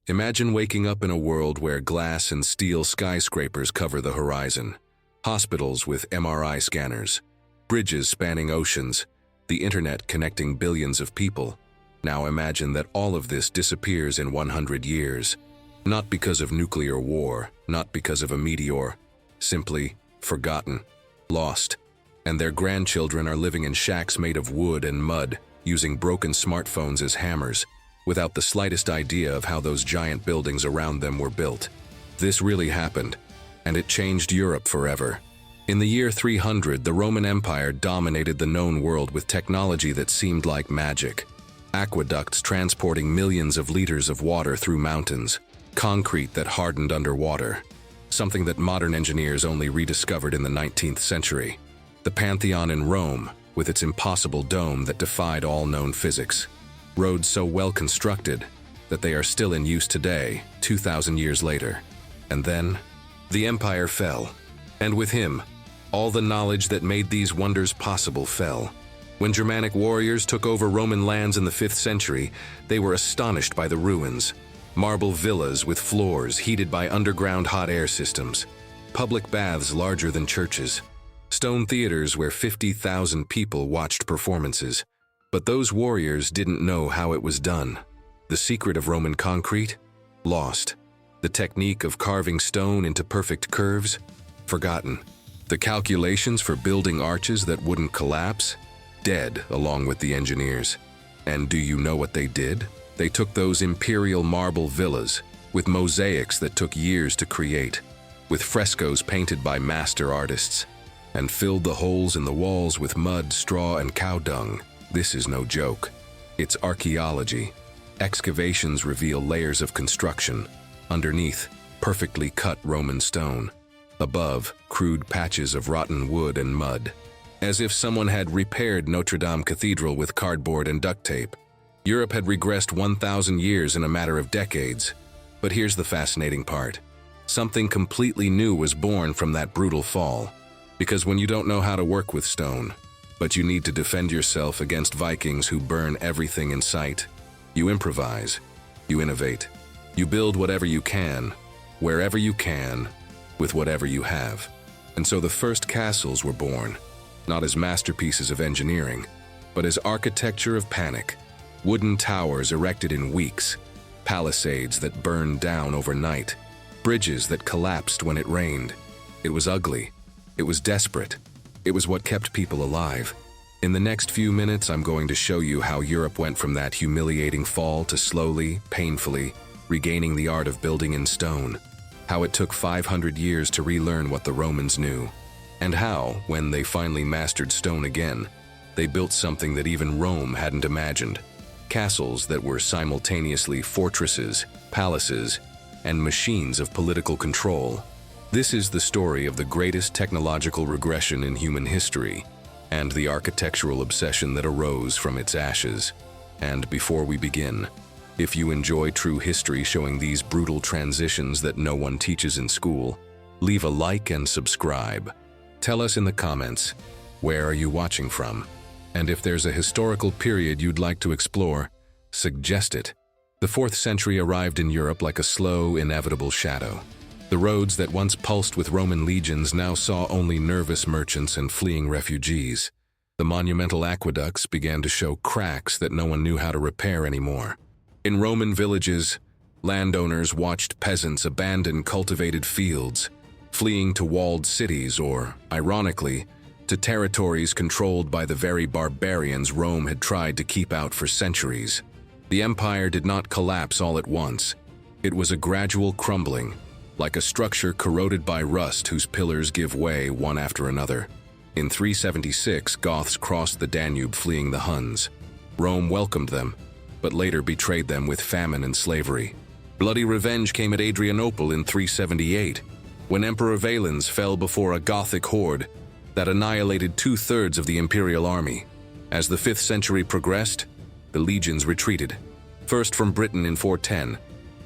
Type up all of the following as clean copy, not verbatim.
Imagine waking up in a world where glass and steel skyscrapers cover the horizon, hospitals with MRI scanners, bridges spanning oceans, the internet connecting billions of people. Now imagine that all of this disappears in 100 years. Not because of nuclear war, not because of a meteor, simply forgotten, lost. And their grandchildren are living in shacks made of wood and mud, using broken smartphones as hammers, without the slightest idea of how those giant buildings around them were built. This really happened, and it changed Europe forever. In the year 300, the Roman Empire dominated the known world with technology that seemed like magic. Aqueducts transporting millions of liters of water through mountains, concrete that hardened underwater, something that modern engineers only rediscovered in the 19th century. The Pantheon in Rome, with its impossible dome that defied all known physics. Roads so well constructed that they are still in use today, 2,000 years later. And then, the empire fell. And with him, all the knowledge that made these wonders possible fell. When Germanic warriors took over Roman lands in the 5th century, they were astonished by the ruins. Marble villas with floors heated by underground hot air systems. Public baths larger than churches. Stone theaters where 50,000 people watched performances. But those warriors didn't know how it was done. The secret of Roman concrete? Lost. The technique of carving stone into perfect curves? Forgotten. The calculations for building arches that wouldn't collapse? Dead along with the engineers. And do you know what they did? They took those imperial marble villas, with mosaics that took years to create, with frescoes painted by master artists, and filled the holes in the walls with mud, straw, and cow dung. This is no joke. It's archaeology. Excavations reveal layers of construction. Underneath, perfectly cut Roman stone. Above, crude patches of rotten wood and mud. As if someone had repaired Notre Dame Cathedral with cardboard and duct tape. Europe had regressed 1,000 years in a matter of decades. But here's the fascinating part. Something completely new was born from that brutal fall. Because when you don't know how to work with stone, but you need to defend yourself against Vikings who burn everything in sight, you improvise, you innovate, you build whatever you can, wherever you can, with whatever you have. And so the first castles were born, not as masterpieces of engineering, but as architecture of panic. Wooden towers erected in weeks, palisades that burned down overnight, bridges that collapsed when it rained. It was ugly. It was desperate. It was what kept people alive. In the next few minutes, I'm going to show you how Europe went from that humiliating fall to slowly, painfully, regaining the art of building in stone. How it took 500 years to relearn what the Romans knew. And how, when they finally mastered stone again, they built something that even Rome hadn't imagined. Castles that were simultaneously fortresses, palaces, and machines of political control. This is the story of the greatest technological regression in human history, and the architectural obsession that arose from its ashes. And before we begin, if you enjoy true history showing these brutal transitions that no one teaches in school, leave a like and subscribe. Tell us in the comments, where are you watching from? And if there's a historical period you'd like to explore, suggest it. The 4th century arrived in Europe like a slow, inevitable shadow. The roads that once pulsed with Roman legions now saw only nervous merchants and fleeing refugees. The monumental aqueducts began to show cracks that no one knew how to repair anymore. In Roman villages, landowners watched peasants abandon cultivated fields, fleeing to walled cities or, ironically, to territories controlled by the very barbarians Rome had tried to keep out for centuries. The empire did not collapse all at once. It was a gradual crumbling, like a structure corroded by rust whose pillars give way one after another. In 376, Goths crossed the Danube fleeing the Huns. Rome welcomed them, but later betrayed them with famine and slavery. Bloody revenge came at Adrianople in 378, when Emperor Valens fell before a Gothic horde that annihilated 2/3 of the imperial army. As the 5th century progressed, the legions retreated, first from Britain in 410,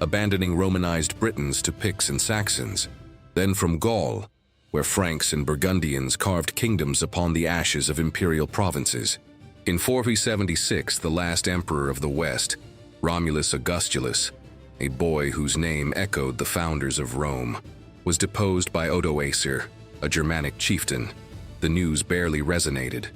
abandoning Romanized Britons to Picts and Saxons, then from Gaul, where Franks and Burgundians carved kingdoms upon the ashes of imperial provinces. In 476, the last emperor of the West, Romulus Augustulus, a boy whose name echoed the founders of Rome, was deposed by Odoacer, a Germanic chieftain. The news barely resonated.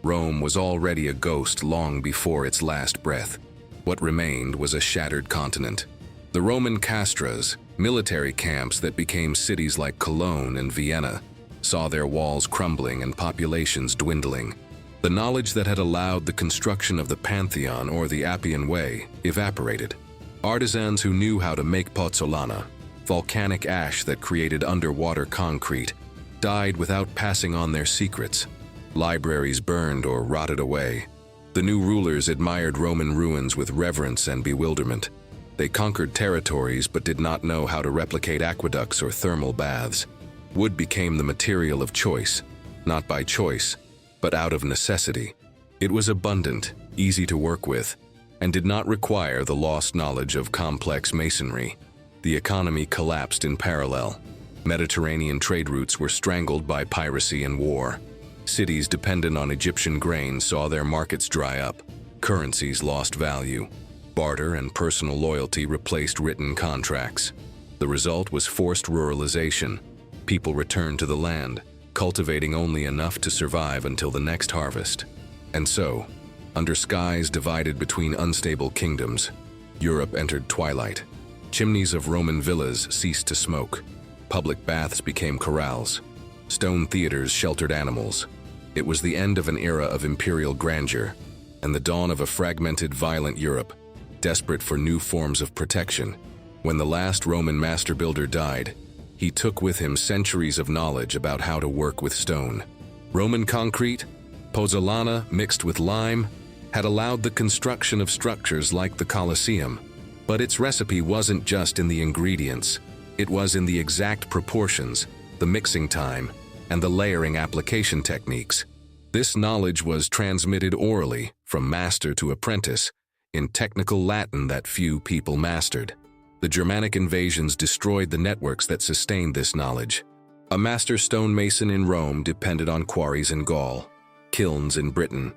Rome was already a ghost long before its last breath. What remained was a shattered continent. The Roman castras, military camps that became cities like Cologne and Vienna, saw their walls crumbling and populations dwindling. The knowledge that had allowed the construction of the Pantheon or the Appian Way evaporated. Artisans who knew how to make pozzolana, volcanic ash that created underwater concrete, died without passing on their secrets. Libraries burned or rotted away. The new rulers admired Roman ruins with reverence and bewilderment. They conquered territories but did not know how to replicate aqueducts or thermal baths. Wood became the material of choice, not by choice, but out of necessity. It was abundant, easy to work with, and did not require the lost knowledge of complex masonry. The economy collapsed in parallel. Mediterranean trade routes were strangled by piracy and war. Cities dependent on Egyptian grain saw their markets dry up. Currencies lost value. Barter and personal loyalty replaced written contracts. The result was forced ruralization. People returned to the land, cultivating only enough to survive until the next harvest. And so, under skies divided between unstable kingdoms, Europe entered twilight. Chimneys of Roman villas ceased to smoke. Public baths became corrals. Stone theaters sheltered animals. It was the end of an era of imperial grandeur, and the dawn of a fragmented, violent Europe, desperate for new forms of protection. When the last Roman master builder died, he took with him centuries of knowledge about how to work with stone. Roman concrete, pozzolana mixed with lime, had allowed the construction of structures like the Colosseum. But its recipe wasn't just in the ingredients. It was in the exact proportions, the mixing time, and the layering application techniques. This knowledge was transmitted orally, from master to apprentice, in technical Latin that few people mastered. The Germanic invasions destroyed the networks that sustained this knowledge. A master stonemason in Rome depended on quarries in Gaul, kilns in Britain,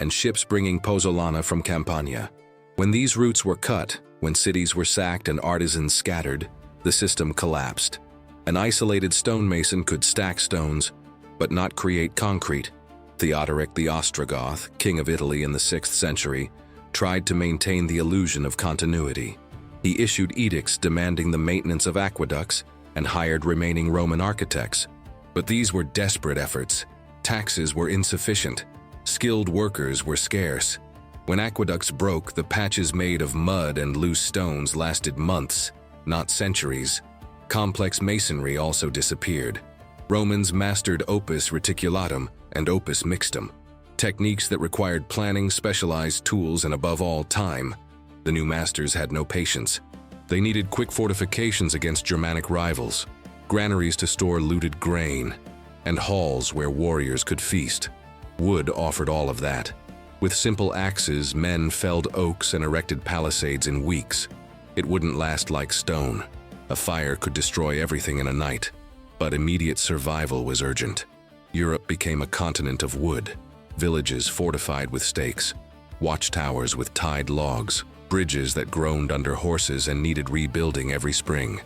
and ships bringing pozzolana from Campania. When these routes were cut, when cities were sacked and artisans scattered, the system collapsed. An isolated stonemason could stack stones, but not create concrete. Theodoric the Ostrogoth, king of Italy in the 6th century, tried to maintain the illusion of continuity. He issued edicts demanding the maintenance of aqueducts and hired remaining Roman architects. But these were desperate efforts. Taxes were insufficient. Skilled workers were scarce. When aqueducts broke, the patches made of mud and loose stones lasted months, not centuries. Complex masonry also disappeared. Romans mastered opus reticulatum and opus mixtum, techniques that required planning, specialized tools, and above all, time. The new masters had no patience. They needed quick fortifications against Germanic rivals, granaries to store looted grain, and halls where warriors could feast. Wood offered all of that. With simple axes, men felled oaks and erected palisades in weeks. It wouldn't last like stone. A fire could destroy everything in a night. But immediate survival was urgent. Europe became a continent of wood. Villages fortified with stakes, watchtowers with tied logs, bridges that groaned under horses and needed rebuilding every spring.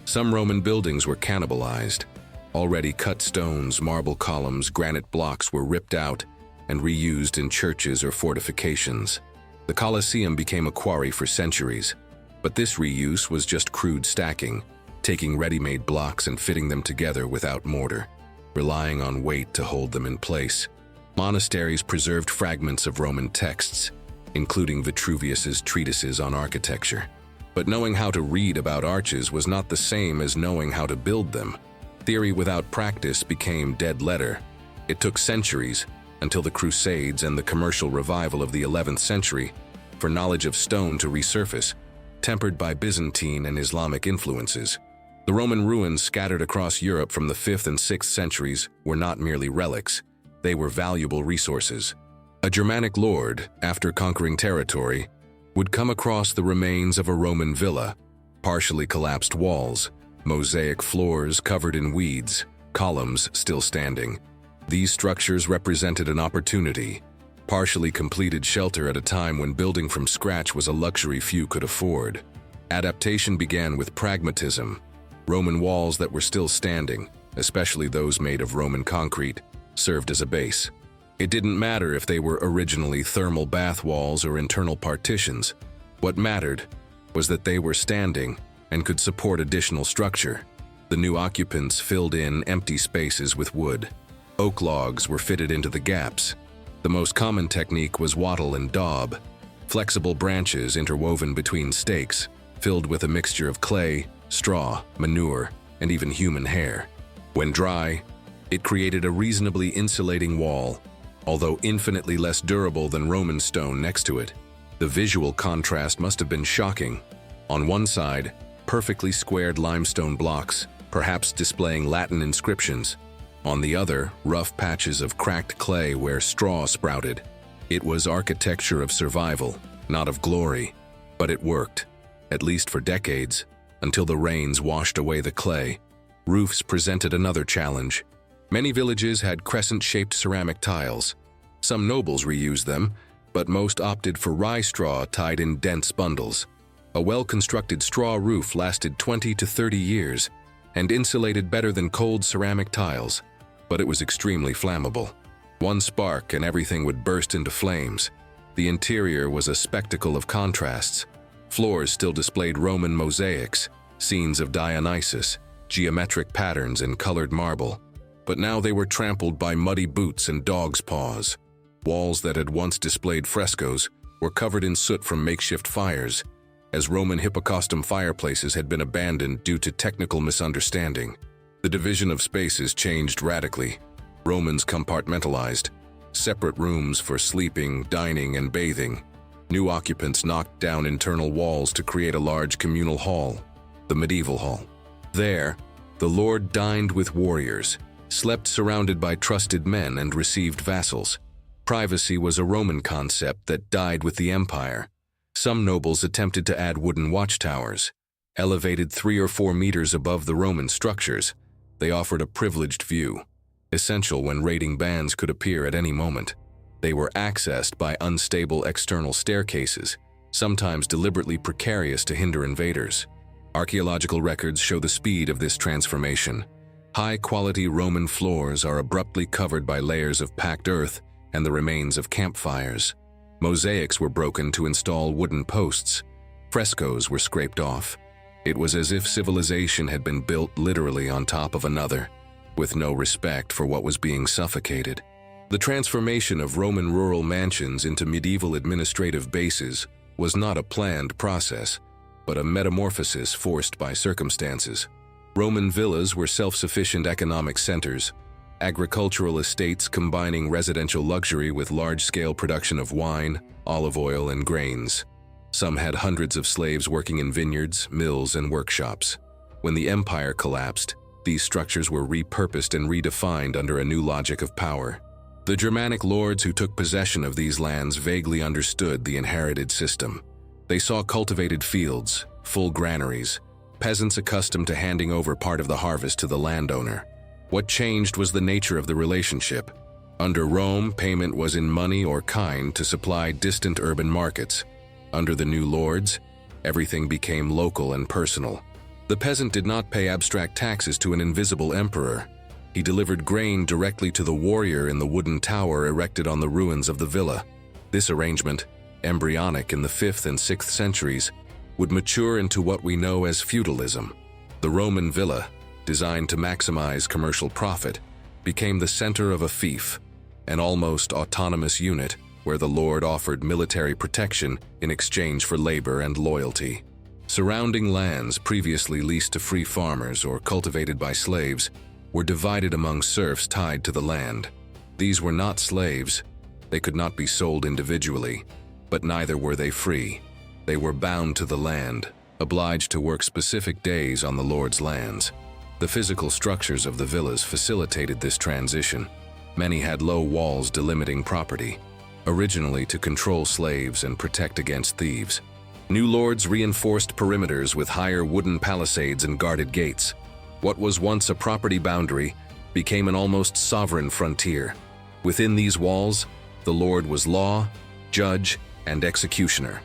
Some Roman buildings were cannibalized. Already cut stones, marble columns, granite blocks were ripped out and reused in churches or fortifications. The Colosseum became a quarry for centuries, but this reuse was just crude stacking, taking ready-made blocks and fitting them together without mortar, relying on weight to hold them in place. Monasteries preserved fragments of Roman texts, including Vitruvius's treatises on architecture. But knowing how to read about arches was not the same as knowing how to build them. Theory without practice became dead letter. It took centuries, until the Crusades and the commercial revival of the 11th century, for knowledge of stone to resurface, tempered by Byzantine and Islamic influences. The Roman ruins scattered across Europe from the 5th and 6th centuries were not merely relics. They were valuable resources. A Germanic lord, after conquering territory, would come across the remains of a Roman villa, partially collapsed walls, mosaic floors covered in weeds, columns still standing. These structures represented an opportunity, partially completed shelter at a time when building from scratch was a luxury few could afford. Adaptation began with pragmatism. Roman walls that were still standing, especially those made of Roman concrete, served as a base. It didn't matter if they were originally thermal bath walls or internal partitions. What mattered was that they were standing and could support additional structure. The new occupants filled in empty spaces with wood. Oak logs were fitted into the gaps. The most common technique was wattle and daub, flexible branches interwoven between stakes, filled with a mixture of clay, straw, manure, and even human hair. When dry, it created a reasonably insulating wall, although infinitely less durable than Roman stone next to it. The visual contrast must have been shocking. On one side, perfectly squared limestone blocks, perhaps displaying Latin inscriptions. On the other, rough patches of cracked clay where straw sprouted. It was architecture of survival, not of glory, but it worked, at least for decades, until the rains washed away the clay. Roofs presented another challenge. Many villages had crescent-shaped ceramic tiles. Some nobles reused them, but most opted for rye straw tied in dense bundles. A well-constructed straw roof lasted 20 to 30 years and insulated better than cold ceramic tiles, but it was extremely flammable. One spark and everything would burst into flames. The interior was a spectacle of contrasts. Floors still displayed Roman mosaics, scenes of Dionysus, geometric patterns in colored marble. But now they were trampled by muddy boots and dogs' paws. Walls that had once displayed frescoes were covered in soot from makeshift fires, as Roman hypocostum fireplaces had been abandoned due to technical misunderstanding. The division of spaces changed radically. Romans compartmentalized, separate rooms for sleeping, dining, and bathing. New occupants knocked down internal walls to create a large communal hall, the medieval hall. There, the lord dined with warriors, slept surrounded by trusted men, and received vassals. Privacy was a Roman concept that died with the empire. Some nobles attempted to add wooden watchtowers. Elevated 3 or 4 meters above the Roman structures, they offered a privileged view, essential when raiding bands could appear at any moment. They were accessed by unstable external staircases, sometimes deliberately precarious to hinder invaders. Archaeological records show the speed of this transformation. High-quality Roman floors are abruptly covered by layers of packed earth and the remains of campfires. Mosaics were broken to install wooden posts. Frescoes were scraped off. It was as if civilization had been built literally on top of another, with no respect for what was being suffocated. The transformation of Roman rural mansions into medieval administrative bases was not a planned process, but a metamorphosis forced by circumstances. Roman villas were self-sufficient economic centers, agricultural estates combining residential luxury with large-scale production of wine, olive oil, and grains. Some had hundreds of slaves working in vineyards, mills, and workshops. When the empire collapsed, these structures were repurposed and redefined under a new logic of power. The Germanic lords who took possession of these lands vaguely understood the inherited system. They saw cultivated fields, full granaries, peasants accustomed to handing over part of the harvest to the landowner. What changed was the nature of the relationship. Under Rome, payment was in money or kind to supply distant urban markets. Under the new lords, everything became local and personal. The peasant did not pay abstract taxes to an invisible emperor. He delivered grain directly to the warrior in the wooden tower erected on the ruins of the villa. This arrangement, embryonic in the 5th and 6th centuries, would mature into what we know as feudalism. The Roman villa, designed to maximize commercial profit, became the center of a fief, an almost autonomous unit where the lord offered military protection in exchange for labor and loyalty. Surrounding lands previously leased to free farmers or cultivated by slaves were divided among serfs tied to the land. These were not slaves. They could not be sold individually, but neither were they free. They were bound to the land, obliged to work specific days on the lord's lands. The physical structures of the villas facilitated this transition. Many had low walls delimiting property, originally to control slaves and protect against thieves. New lords reinforced perimeters with higher wooden palisades and guarded gates. What was once a property boundary became an almost sovereign frontier. Within these walls, the lord was law, judge, and executioner.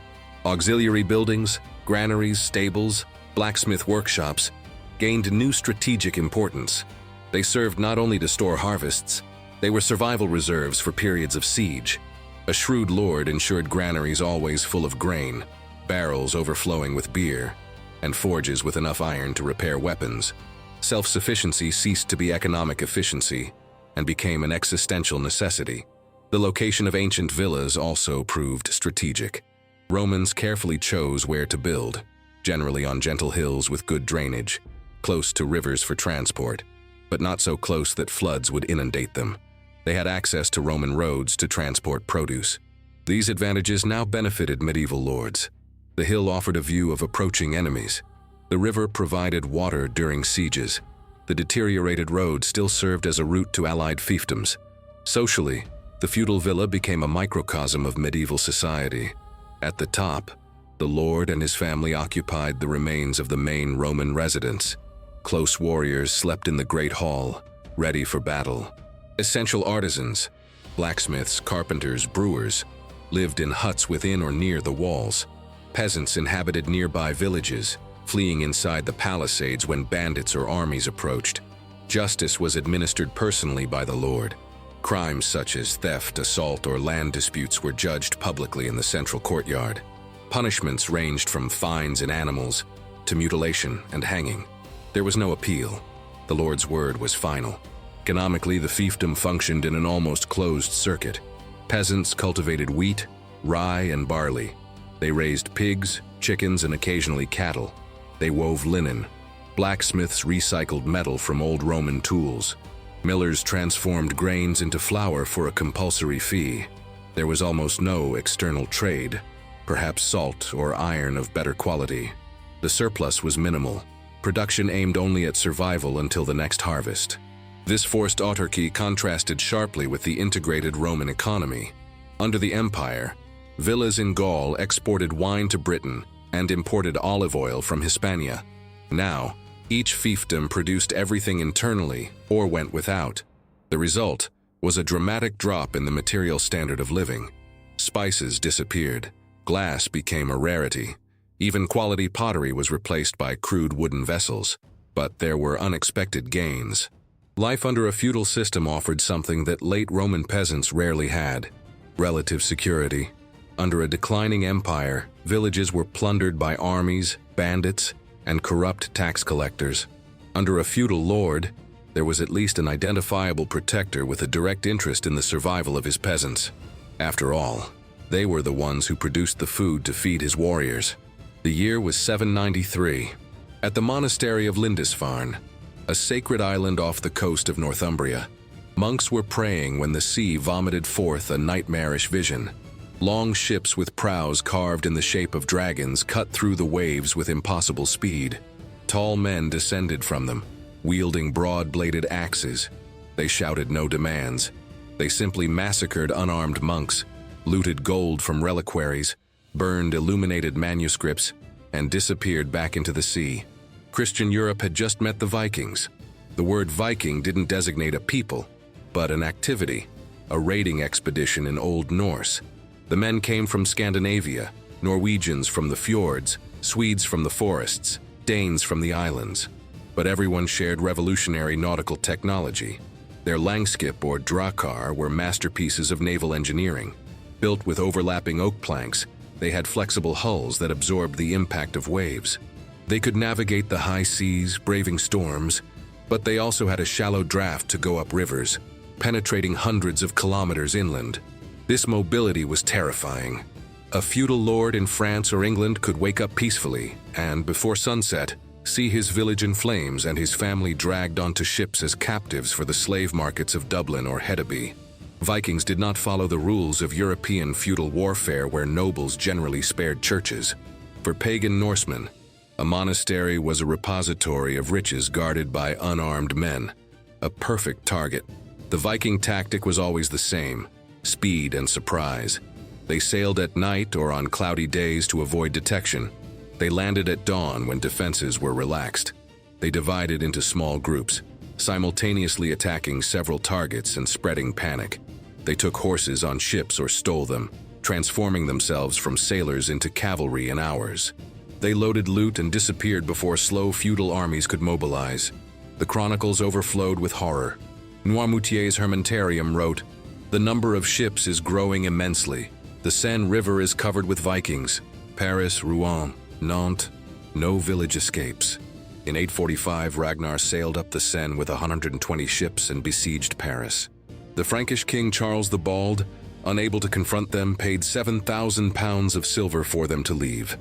Auxiliary buildings, Granaries, stables, blacksmith workshops gained new strategic importance. They served not only to store harvests, they were survival reserves for periods of siege. A shrewd lord ensured granaries always full of grain, barrels overflowing with beer, and forges with enough iron to repair weapons. Self-sufficiency ceased to be economic efficiency and became an existential necessity. The location of ancient villas also proved strategic. Romans carefully chose where to build, generally on gentle hills with good drainage, close to rivers for transport, but not so close that floods would inundate them. They had access to Roman roads to transport produce. These advantages now benefited medieval lords. The hill offered a view of approaching enemies. The river provided water during sieges. The deteriorated road still served as a route to allied fiefdoms. Socially, the feudal villa became a microcosm of medieval society. At the top, the lord and his family occupied the remains of the main Roman residence. Close warriors slept in the great hall, ready for battle. Essential artisans, blacksmiths, carpenters, brewers, lived in huts within or near the walls. Peasants inhabited nearby villages, fleeing inside the palisades when bandits or armies approached. Justice was administered personally by the lord. Crimes such as theft, assault, or land disputes were judged publicly in the central courtyard. Punishments ranged from fines and animals to mutilation and hanging. There was no appeal. The lord's word was final. Economically, the fiefdom functioned in an almost closed circuit. Peasants cultivated wheat, rye, and barley. They raised pigs, chickens, and occasionally cattle. They wove linen. Blacksmiths recycled metal from old Roman tools. Millers transformed grains into flour for a compulsory fee. There was almost no external trade, perhaps salt or iron of better quality. The surplus was minimal. Production aimed only at survival until the next harvest. This forced autarky contrasted sharply with the integrated Roman economy. Under the empire, villas in Gaul exported wine to Britain and imported olive oil from Hispania. Now, each fiefdom produced everything internally or went without. The result was a dramatic drop in the material standard of living. Spices disappeared. Glass became a rarity. Even quality pottery was replaced by crude wooden vessels. But there were unexpected gains. Life under a feudal system offered something that late Roman peasants rarely had: relative security. Under a declining empire, villages were plundered by armies, bandits, and corrupt tax collectors. Under a feudal lord, there was at least an identifiable protector with a direct interest in the survival of his peasants. After all, they were the ones who produced the food to feed his warriors. The year was 793. At the monastery of Lindisfarne, a sacred island off the coast of Northumbria, monks were praying when the sea vomited forth a nightmarish vision. Long ships with prows carved in the shape of dragons cut through the waves with impossible speed. Tall men descended from them, wielding broad-bladed axes. They shouted no demands. They simply massacred unarmed monks, looted gold from reliquaries, burned illuminated manuscripts, and disappeared back into the sea. Christian Europe had just met the Vikings. The word Viking didn't designate a people, but an activity, a raiding expedition in Old Norse. The men came from Scandinavia, Norwegians from the fjords, Swedes from the forests, Danes from the islands. But everyone shared revolutionary nautical technology. Their langskip or drakkar were masterpieces of naval engineering. Built with overlapping oak planks, they had flexible hulls that absorbed the impact of waves. They could navigate the high seas, braving storms, but they also had a shallow draft to go up rivers, penetrating hundreds of kilometers inland. This mobility was terrifying. A feudal lord in France or England could wake up peacefully and, before sunset, see his village in flames and his family dragged onto ships as captives for the slave markets of Dublin or Hedeby. Vikings did not follow the rules of European feudal warfare where nobles generally spared churches. For pagan Norsemen, a monastery was a repository of riches guarded by unarmed men, a perfect target. The Viking tactic was always the same: speed and surprise. They sailed at night or on cloudy days to avoid detection. They landed at dawn when defenses were relaxed. They divided into small groups, simultaneously attacking several targets and spreading panic. They took horses on ships or stole them, transforming themselves from sailors into cavalry in hours. They loaded loot and disappeared before slow feudal armies could mobilize. The chronicles overflowed with horror. Noirmoutier's Hermentarium wrote, "The number of ships is growing immensely. The Seine River is covered with Vikings. Paris, Rouen, Nantes, no village escapes." In 845, Ragnar sailed up the Seine with 120 ships and besieged Paris. The Frankish king Charles the Bald, unable to confront them, paid 7,000 pounds of silver for them to leave,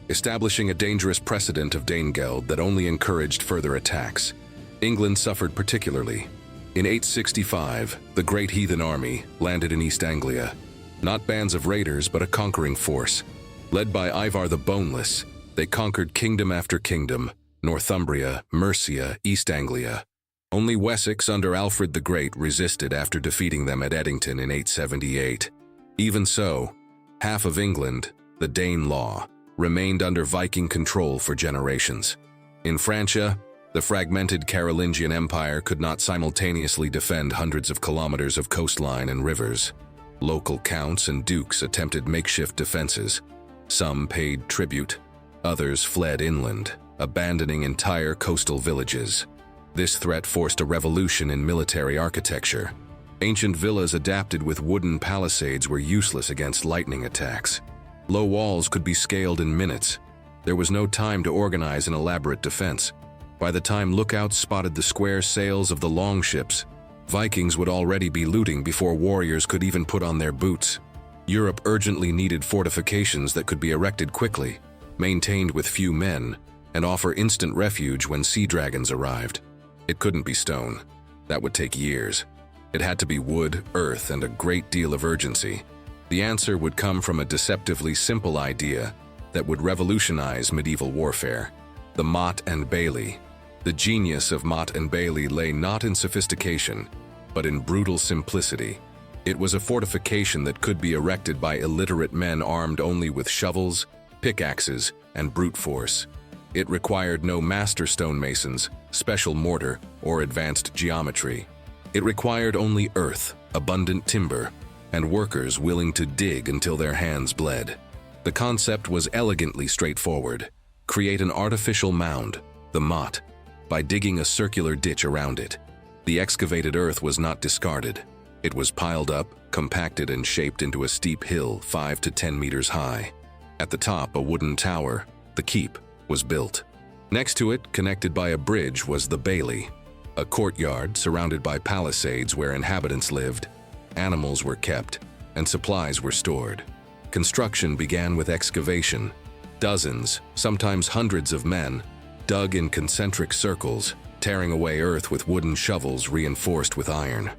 establishing a dangerous precedent of Danegeld that only encouraged further attacks. England suffered particularly. In 865, the Great Heathen Army landed in East Anglia. Not bands of raiders, but a conquering force. Led by Ivar the Boneless, they conquered kingdom after kingdom: Northumbria, Mercia, East Anglia. Only Wessex under Alfred the Great resisted after defeating them at Edington in 878. Even so, half of England, the Danelaw, remained under Viking control for generations. In Francia, the fragmented Carolingian Empire could not simultaneously defend hundreds of kilometers of coastline and rivers. Local counts and dukes attempted makeshift defenses. Some paid tribute, others fled inland, abandoning entire coastal villages. This threat forced a revolution in military architecture. Ancient villas adapted with wooden palisades were useless against lightning attacks. Low walls could be scaled in minutes. There was no time to organize an elaborate defense. By the time lookouts spotted the square sails of the longships, Vikings would already be looting before warriors could even put on their boots. Europe urgently needed fortifications that could be erected quickly, maintained with few men, and offer instant refuge when sea dragons arrived. It couldn't be stone. That would take years. It had to be wood, earth, and a great deal of urgency. The answer would come from a deceptively simple idea that would revolutionize medieval warfare: the Motte-and-Bailey. The genius of Motte-and-Bailey lay not in sophistication, but in brutal simplicity. It was a fortification that could be erected by illiterate men armed only with shovels, pickaxes, and brute force. It required no master stonemasons, special mortar, or advanced geometry. It required only earth, abundant timber, and workers willing to dig until their hands bled. The concept was elegantly straightforward. Create an artificial mound, the motte, by digging a circular ditch around it. The excavated earth was not discarded. It was piled up, compacted, and shaped into a steep hill 5 to 10 meters high. At the top, a wooden tower, the keep, was built. Next to it, connected by a bridge, was the bailey, a courtyard surrounded by palisades where inhabitants lived, animals were kept, and supplies were stored. Construction began with excavation. Dozens, sometimes hundreds of men, dug in concentric circles, tearing away earth with wooden shovels reinforced with iron.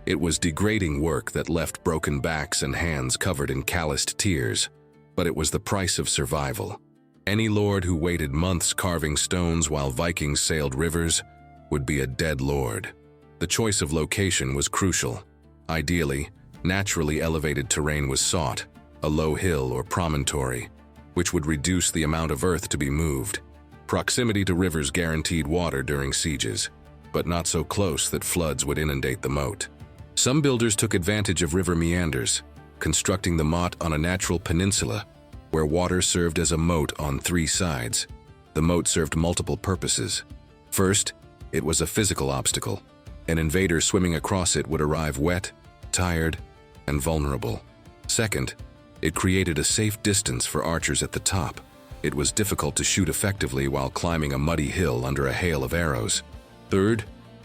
It was degrading work that left broken backs and hands covered in calloused tears, but it was the price of survival. Any lord who waited months carving stones while Vikings sailed rivers would be a dead lord. The choice of location was crucial. Ideally, naturally elevated terrain was sought, a low hill or promontory, which would reduce the amount of earth to be moved. Proximity to rivers guaranteed water during sieges, but not so close that floods would inundate the moat. Some builders took advantage of river meanders, constructing the motte on a natural peninsula where water served as a moat on 3 sides. The moat served multiple purposes. First, it was a physical obstacle. An invader swimming across it would arrive wet, tired, and vulnerable. Second, it created a safe distance for archers at the top. It was difficult to shoot effectively while climbing a muddy hill under a hail of arrows. Third,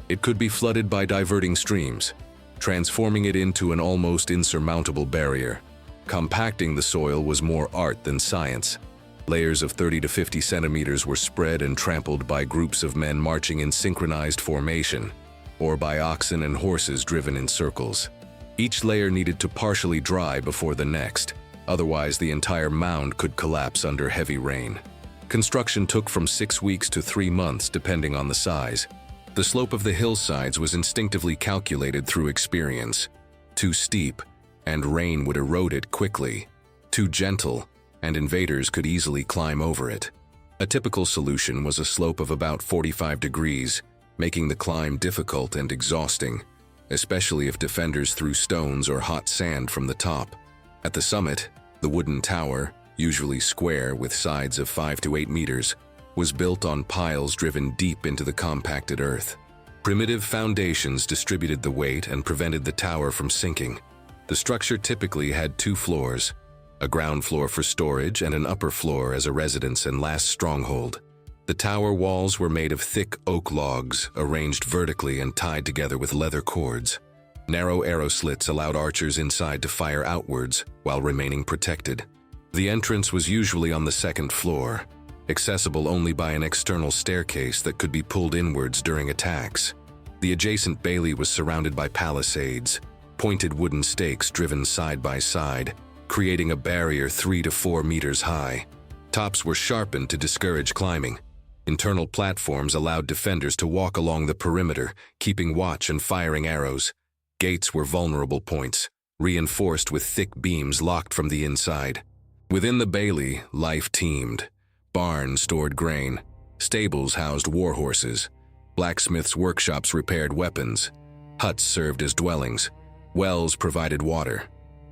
it could be flooded by diverting streams, transforming it into an almost insurmountable barrier. Compacting the soil was more art than science. Layers of 30 to 50 centimeters were spread and trampled by groups of men marching in synchronized formation, or by oxen and horses driven in circles. Each layer needed to partially dry before the next, otherwise the entire mound could collapse under heavy rain. Construction took from 6 weeks to 3 months depending on the size. The slope of the hillsides was instinctively calculated through experience. Too steep, and rain would erode it quickly. Too gentle, and invaders could easily climb over it. A typical solution was a slope of about 45 degrees, making the climb difficult and exhausting, especially if defenders threw stones or hot sand from the top. At the summit, the wooden tower, usually square with sides of 5 to 8 meters, was built on piles driven deep into the compacted earth. Primitive foundations distributed the weight and prevented the tower from sinking. The structure typically had 2 floors, a ground floor for storage and an upper floor as a residence and last stronghold. The tower walls were made of thick oak logs, arranged vertically and tied together with leather cords. Narrow arrow slits allowed archers inside to fire outwards while remaining protected. The entrance was usually on the 2nd floor, accessible only by an external staircase that could be pulled inwards during attacks. The adjacent bailey was surrounded by palisades, pointed wooden stakes driven side by side, creating a barrier 3 to 4 meters high. Tops were sharpened to discourage climbing. Internal platforms allowed defenders to walk along the perimeter, keeping watch and firing arrows. Gates were vulnerable points, reinforced with thick beams locked from the inside. Within the bailey, life teemed. Barns stored grain, stables housed war horses, blacksmiths' workshops repaired weapons, huts served as dwellings, wells provided water.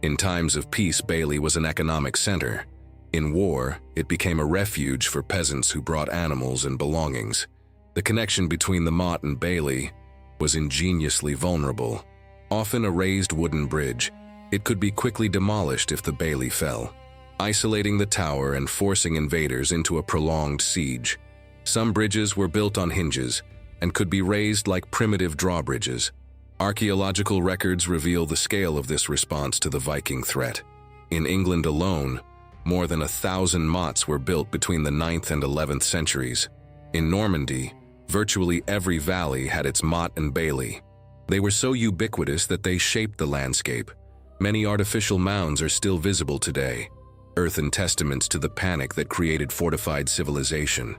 In times of peace, Bailey was an economic center. In war, it became a refuge for peasants who brought animals and belongings. The connection between the Motte-and-Bailey was ingeniously vulnerable. Often a raised wooden bridge, it could be quickly demolished if the bailey fell, isolating the tower and forcing invaders into a prolonged siege. Some bridges were built on hinges and could be raised like primitive drawbridges. Archaeological records reveal the scale of this response to the Viking threat. In England alone, more than 1,000 mottes were built between the 9th and 11th centuries. In Normandy, virtually every valley had its Motte-and-Bailey. They were so ubiquitous that they shaped the landscape. Many artificial mounds are still visible today, earthen testaments to the panic that created fortified civilization.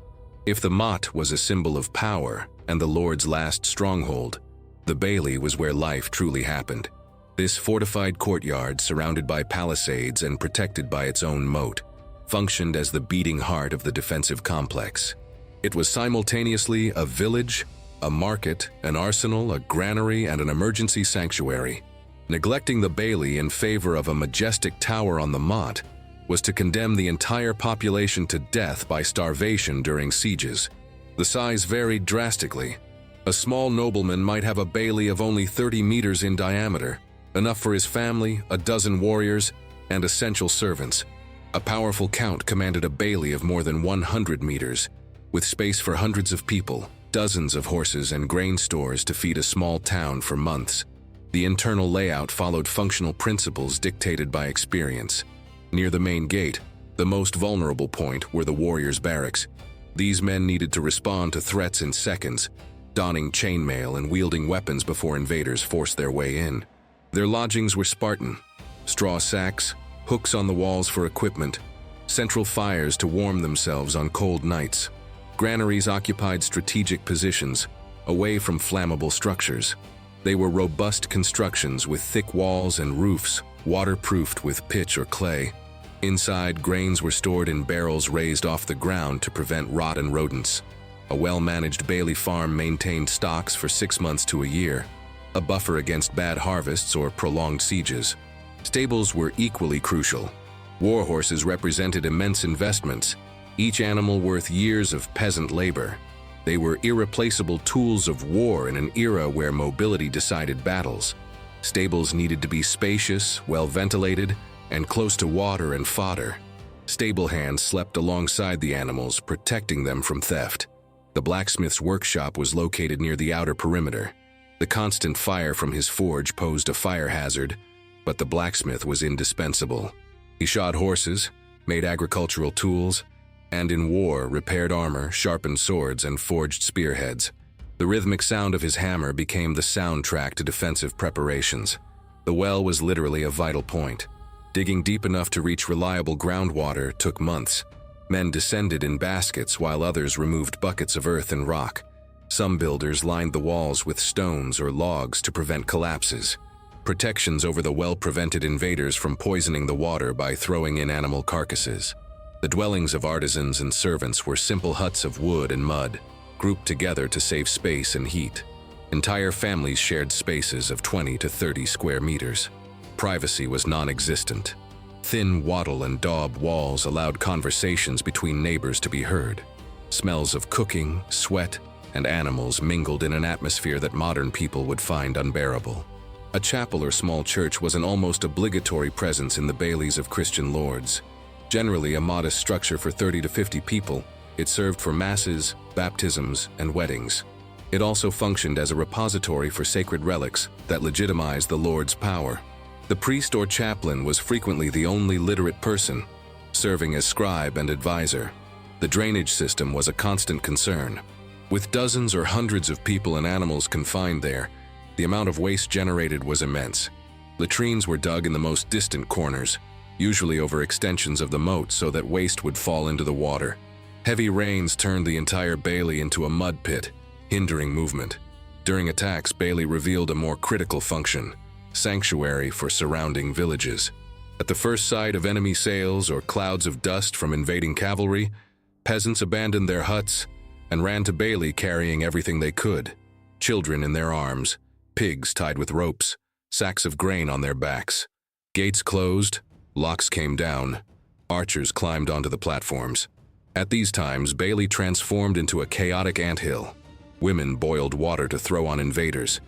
If the motte was a symbol of power and the Lord's last stronghold, the bailey was where life truly happened. This fortified courtyard, surrounded by palisades and protected by its own moat, functioned as the beating heart of the defensive complex. It was simultaneously a village, a market, an arsenal, a granary, and an emergency sanctuary. Neglecting the bailey in favor of a majestic tower on the motte was to condemn the entire population to death by starvation during sieges. The size varied drastically. A small nobleman might have a bailey of only 30 meters in diameter, enough for his family, a dozen warriors, and essential servants. A powerful count commanded a bailey of more than 100 meters, with space for hundreds of people, dozens of horses, and grain stores to feed a small town for months. The internal layout followed functional principles dictated by experience. Near the main gate, the most vulnerable point, were the warriors' barracks. These men needed to respond to threats in seconds, donning chainmail and wielding weapons before invaders forced their way in. Their lodgings were Spartan: straw sacks, hooks on the walls for equipment, central fires to warm themselves on cold nights. Granaries occupied strategic positions, away from flammable structures. They were robust constructions with thick walls and roofs, waterproofed with pitch or clay. Inside, grains were stored in barrels raised off the ground to prevent rot and rodents. A well-managed bailey farm maintained stocks for 6 months to a year, a buffer against bad harvests or prolonged sieges. Stables were equally crucial. War horses represented immense investments, each animal worth years of peasant labor. They were irreplaceable tools of war in an era where mobility decided battles. Stables needed to be spacious, well-ventilated, and close to water and fodder. Stable hands slept alongside the animals, protecting them from theft. The blacksmith's workshop was located near the outer perimeter. The constant fire from his forge posed a fire hazard, but the blacksmith was indispensable. He shod horses, made agricultural tools, and in war repaired armor, sharpened swords, and forged spearheads. The rhythmic sound of his hammer became the soundtrack to defensive preparations. The well was literally a vital point. Digging deep enough to reach reliable groundwater took months. Men descended in baskets while others removed buckets of earth and rock. Some builders lined the walls with stones or logs to prevent collapses. Protections over the well prevented invaders from poisoning the water by throwing in animal carcasses. The dwellings of artisans and servants were simple huts of wood and mud, grouped together to save space and heat. Entire families shared spaces of 20 to 30 square meters. Privacy was non-existent. Thin wattle and daub walls allowed conversations between neighbors to be heard. Smells of cooking, sweat, and animals mingled in an atmosphere that modern people would find unbearable. A chapel or small church was an almost obligatory presence in the baileys of Christian lords. Generally a modest structure for 30 to 50 people, it served for masses, baptisms, and weddings. It also functioned as a repository for sacred relics that legitimized the lord's power. The priest or chaplain was frequently the only literate person, serving as scribe and advisor. The drainage system was a constant concern. With dozens or hundreds of people and animals confined there, the amount of waste generated was immense. Latrines were dug in the most distant corners, usually over extensions of the moat so that waste would fall into the water. Heavy rains turned the entire bailey into a mud pit, hindering movement. During attacks, Bailey revealed a more critical function: sanctuary for surrounding villages. At the first sight of enemy sails or clouds of dust from invading cavalry, peasants abandoned their huts and ran to Bailey carrying everything they could: children in their arms, pigs tied with ropes, sacks of grain on their backs. Gates closed, locks came down, archers climbed onto the platforms. At these times, Bailey transformed into a chaotic anthill. Women boiled water to throw on invaders.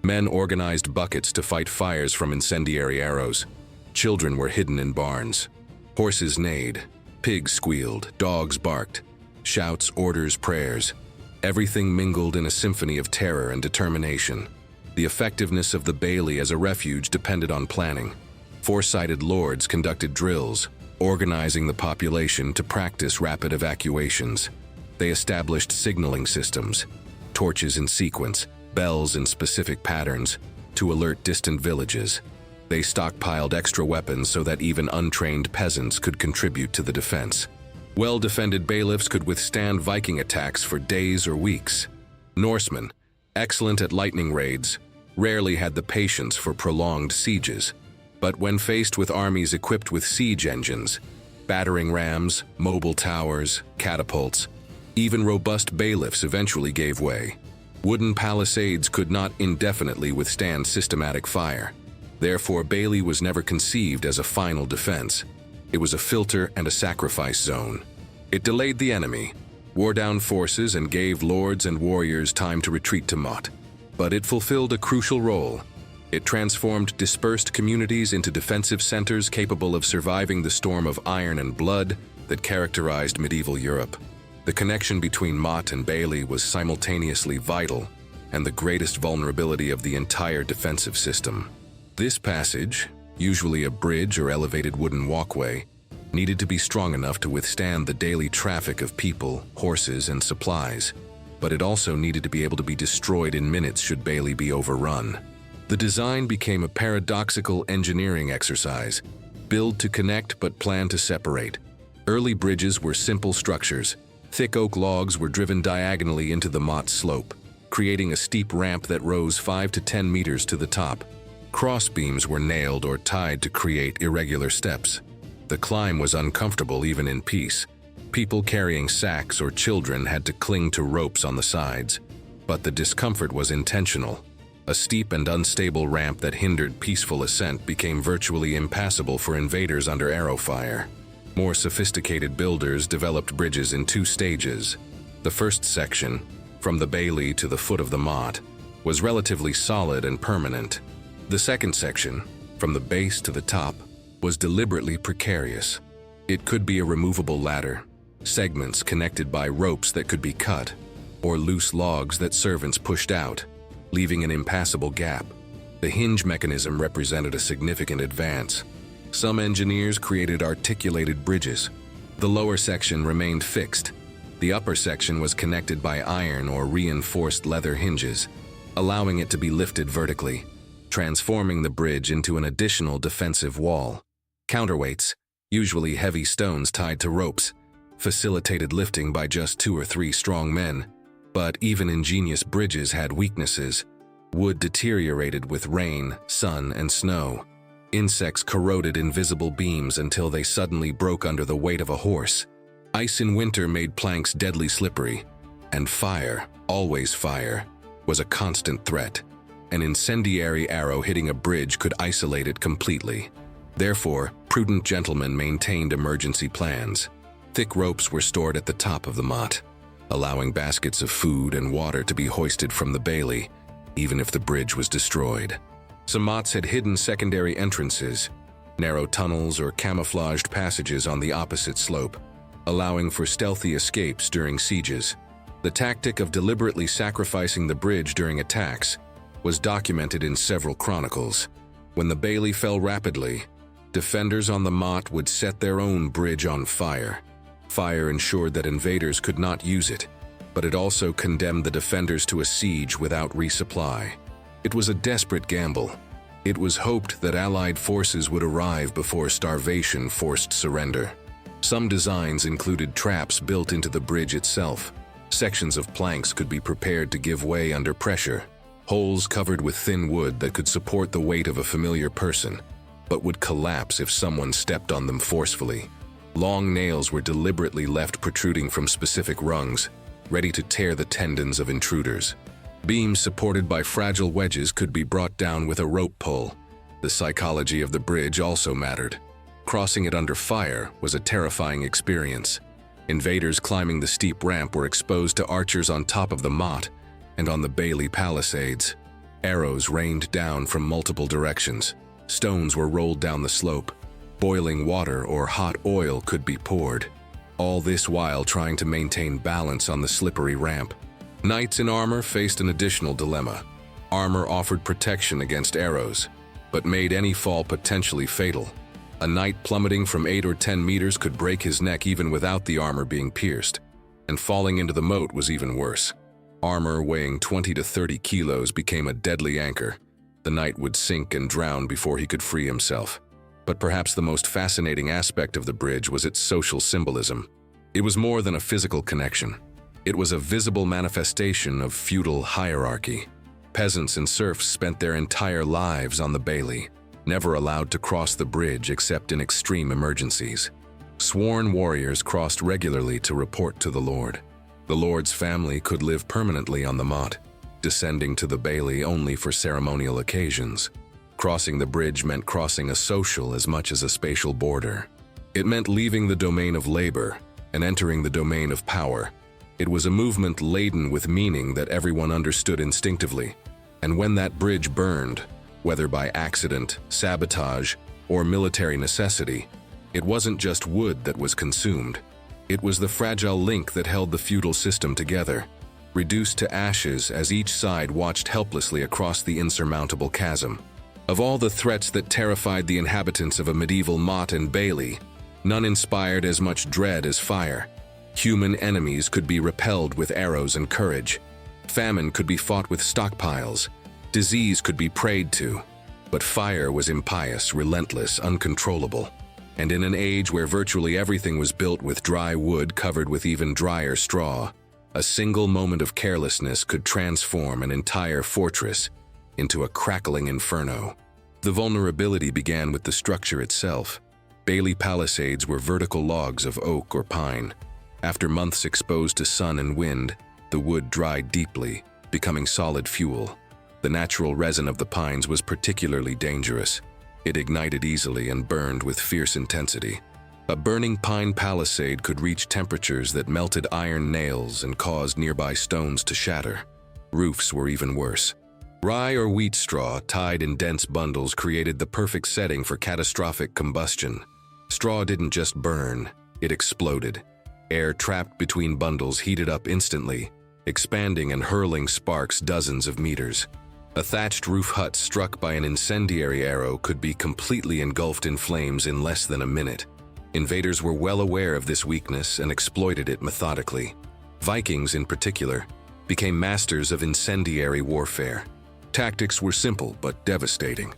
Men organized buckets to fight fires from incendiary arrows. Children were hidden in barns. Horses neighed, pigs squealed, dogs barked. Shouts, orders, prayers. Everything mingled in a symphony of terror and determination. The effectiveness of the bailey as a refuge depended on planning. Foresighted lords conducted drills, organizing the population to practice rapid evacuations. They established signaling systems, torches in sequence, bells in specific patterns, to alert distant villages. They stockpiled extra weapons so that even untrained peasants could contribute to the defense. Well-defended bailiffs could withstand Viking attacks for days or weeks. Norsemen, excellent at lightning raids, rarely had the patience for prolonged sieges. But when faced with armies equipped with siege engines, battering rams, mobile towers, catapults, even robust bailiffs eventually gave way. Wooden palisades could not indefinitely withstand systematic fire. Therefore, Bailey was never conceived as a final defense. It was a filter and a sacrifice zone. It delayed the enemy, wore down forces, and gave lords and warriors time to retreat to Motte. But it fulfilled a crucial role. It transformed dispersed communities into defensive centers capable of surviving the storm of iron and blood that characterized medieval Europe. The connection between Motte and Bailey was simultaneously vital and the greatest vulnerability of the entire defensive system. This passage, usually a bridge or elevated wooden walkway, needed to be strong enough to withstand the daily traffic of people, horses, and supplies, but it also needed to be able to be destroyed in minutes should Bailey be overrun. The design became a paradoxical engineering exercise, build to connect but plan to separate. Early bridges were simple structures. Thick oak logs were driven diagonally into the Motte slope, creating a steep ramp that rose 5 to 10 meters to the top. Crossbeams were nailed or tied to create irregular steps. The climb was uncomfortable even in peace. People carrying sacks or children had to cling to ropes on the sides. But the discomfort was intentional. A steep and unstable ramp that hindered peaceful ascent became virtually impassable for invaders under arrow fire. More sophisticated builders developed bridges in 2 stages. The first section, from the bailey to the foot of the Motte, was relatively solid and permanent. The second section, from the base to the top, was deliberately precarious. It could be a removable ladder, segments connected by ropes that could be cut, or loose logs that servants pushed out, leaving an impassable gap. The hinge mechanism represented a significant advance. Some engineers created articulated bridges. The lower section remained fixed. The upper section was connected by iron or reinforced leather hinges, allowing it to be lifted vertically, transforming the bridge into an additional defensive wall. Counterweights, usually heavy stones tied to ropes, facilitated lifting by just 2 or 3 strong men. But even ingenious bridges had weaknesses. Wood deteriorated with rain, sun, and snow. Insects corroded invisible beams until they suddenly broke under the weight of a horse. Ice in winter made planks deadly slippery. And fire, always fire, was a constant threat. An incendiary arrow hitting a bridge could isolate it completely. Therefore, prudent gentlemen maintained emergency plans. Thick ropes were stored at the top of the motte, allowing baskets of food and water to be hoisted from the bailey, even if the bridge was destroyed. Some mottes had hidden secondary entrances, narrow tunnels or camouflaged passages on the opposite slope, allowing for stealthy escapes during sieges. The tactic of deliberately sacrificing the bridge during attacks was documented in several chronicles. When the bailey fell rapidly, defenders on the motte would set their own bridge on fire. Fire ensured that invaders could not use it, but it also condemned the defenders to a siege without resupply. It was a desperate gamble. It was hoped that Allied forces would arrive before starvation forced surrender. Some designs included traps built into the bridge itself. Sections of planks could be prepared to give way under pressure, holes covered with thin wood that could support the weight of a familiar person, but would collapse if someone stepped on them forcefully. Long nails were deliberately left protruding from specific rungs, ready to tear the tendons of intruders. Beams supported by fragile wedges could be brought down with a rope pull. The psychology of the bridge also mattered. Crossing it under fire was a terrifying experience. Invaders climbing the steep ramp were exposed to archers on top of the motte and on the bailey palisades. Arrows rained down from multiple directions. Stones were rolled down the slope. Boiling water or hot oil could be poured. All this while trying to maintain balance on the slippery ramp. Knights in armor faced an additional dilemma. Armor offered protection against arrows, but made any fall potentially fatal. A knight plummeting from 8 or 10 meters could break his neck even without the armor being pierced, and falling into the moat was even worse. Armor weighing 20 to 30 kilos became a deadly anchor. The knight would sink and drown before he could free himself. But perhaps the most fascinating aspect of the bridge was its social symbolism. It was more than a physical connection. It was a visible manifestation of feudal hierarchy. Peasants and serfs spent their entire lives on the bailey, never allowed to cross the bridge except in extreme emergencies. Sworn warriors crossed regularly to report to the lord. The lord's family could live permanently on the motte, descending to the bailey only for ceremonial occasions. Crossing the bridge meant crossing a social as much as a spatial border. It meant leaving the domain of labor and entering the domain of power. It was a movement laden with meaning that everyone understood instinctively, and when that bridge burned, whether by accident, sabotage, or military necessity, it wasn't just wood that was consumed. It was the fragile link that held the feudal system together, reduced to ashes as each side watched helplessly across the insurmountable chasm. Of all the threats that terrified the inhabitants of a medieval Motte-and-Bailey, none inspired as much dread as fire. Human enemies could be repelled with arrows and courage. Famine could be fought with stockpiles. Disease could be prayed to. But fire was impious, relentless, uncontrollable. And in an age where virtually everything was built with dry wood covered with even drier straw, a single moment of carelessness could transform an entire fortress into a crackling inferno. The vulnerability began with the structure itself. Bailey palisades were vertical logs of oak or pine. After months exposed to sun and wind, the wood dried deeply, becoming solid fuel. The natural resin of the pines was particularly dangerous. It ignited easily and burned with fierce intensity. A burning pine palisade could reach temperatures that melted iron nails and caused nearby stones to shatter. Roofs were even worse. Rye or wheat straw tied in dense bundles created the perfect setting for catastrophic combustion. Straw didn't just burn, it exploded. Air trapped between bundles heated up instantly, expanding and hurling sparks dozens of meters. A thatched roof hut struck by an incendiary arrow could be completely engulfed in flames in less than a minute. Invaders were well aware of this weakness and exploited it methodically. Vikings, in particular, became masters of incendiary warfare. Tactics were simple but devastating.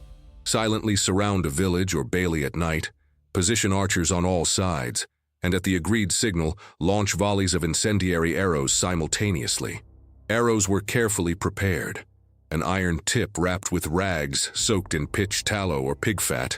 Silently surround a village or bailey at night, position archers on all sides, and at the agreed signal, launch volleys of incendiary arrows simultaneously. Arrows were carefully prepared. An iron tip wrapped with rags soaked in pitch tallow or pig fat,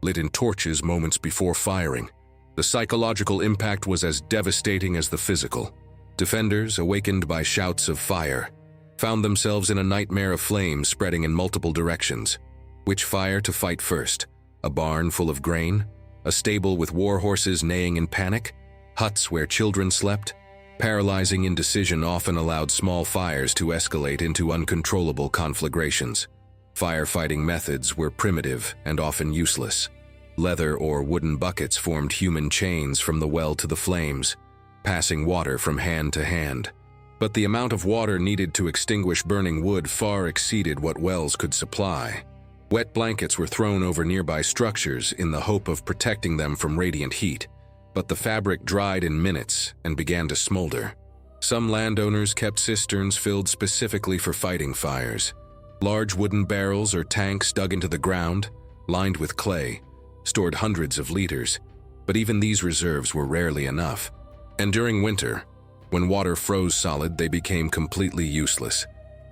lit in torches moments before firing. The psychological impact was as devastating as the physical. Defenders, awakened by shouts of fire, found themselves in a nightmare of flames spreading in multiple directions. Which fire to fight first? A barn full of grain? A stable with war horses neighing in panic? Huts where children slept? Paralyzing indecision often allowed small fires to escalate into uncontrollable conflagrations. Firefighting methods were primitive and often useless. Leather or wooden buckets formed human chains from the well to the flames, passing water from hand to hand. But the amount of water needed to extinguish burning wood far exceeded what wells could supply. Wet blankets were thrown over nearby structures in the hope of protecting them from radiant heat, but the fabric dried in minutes and began to smolder. Some landowners kept cisterns filled specifically for fighting fires. Large wooden barrels or tanks dug into the ground, lined with clay, stored hundreds of liters, but even these reserves were rarely enough. And during winter, when water froze solid, they became completely useless.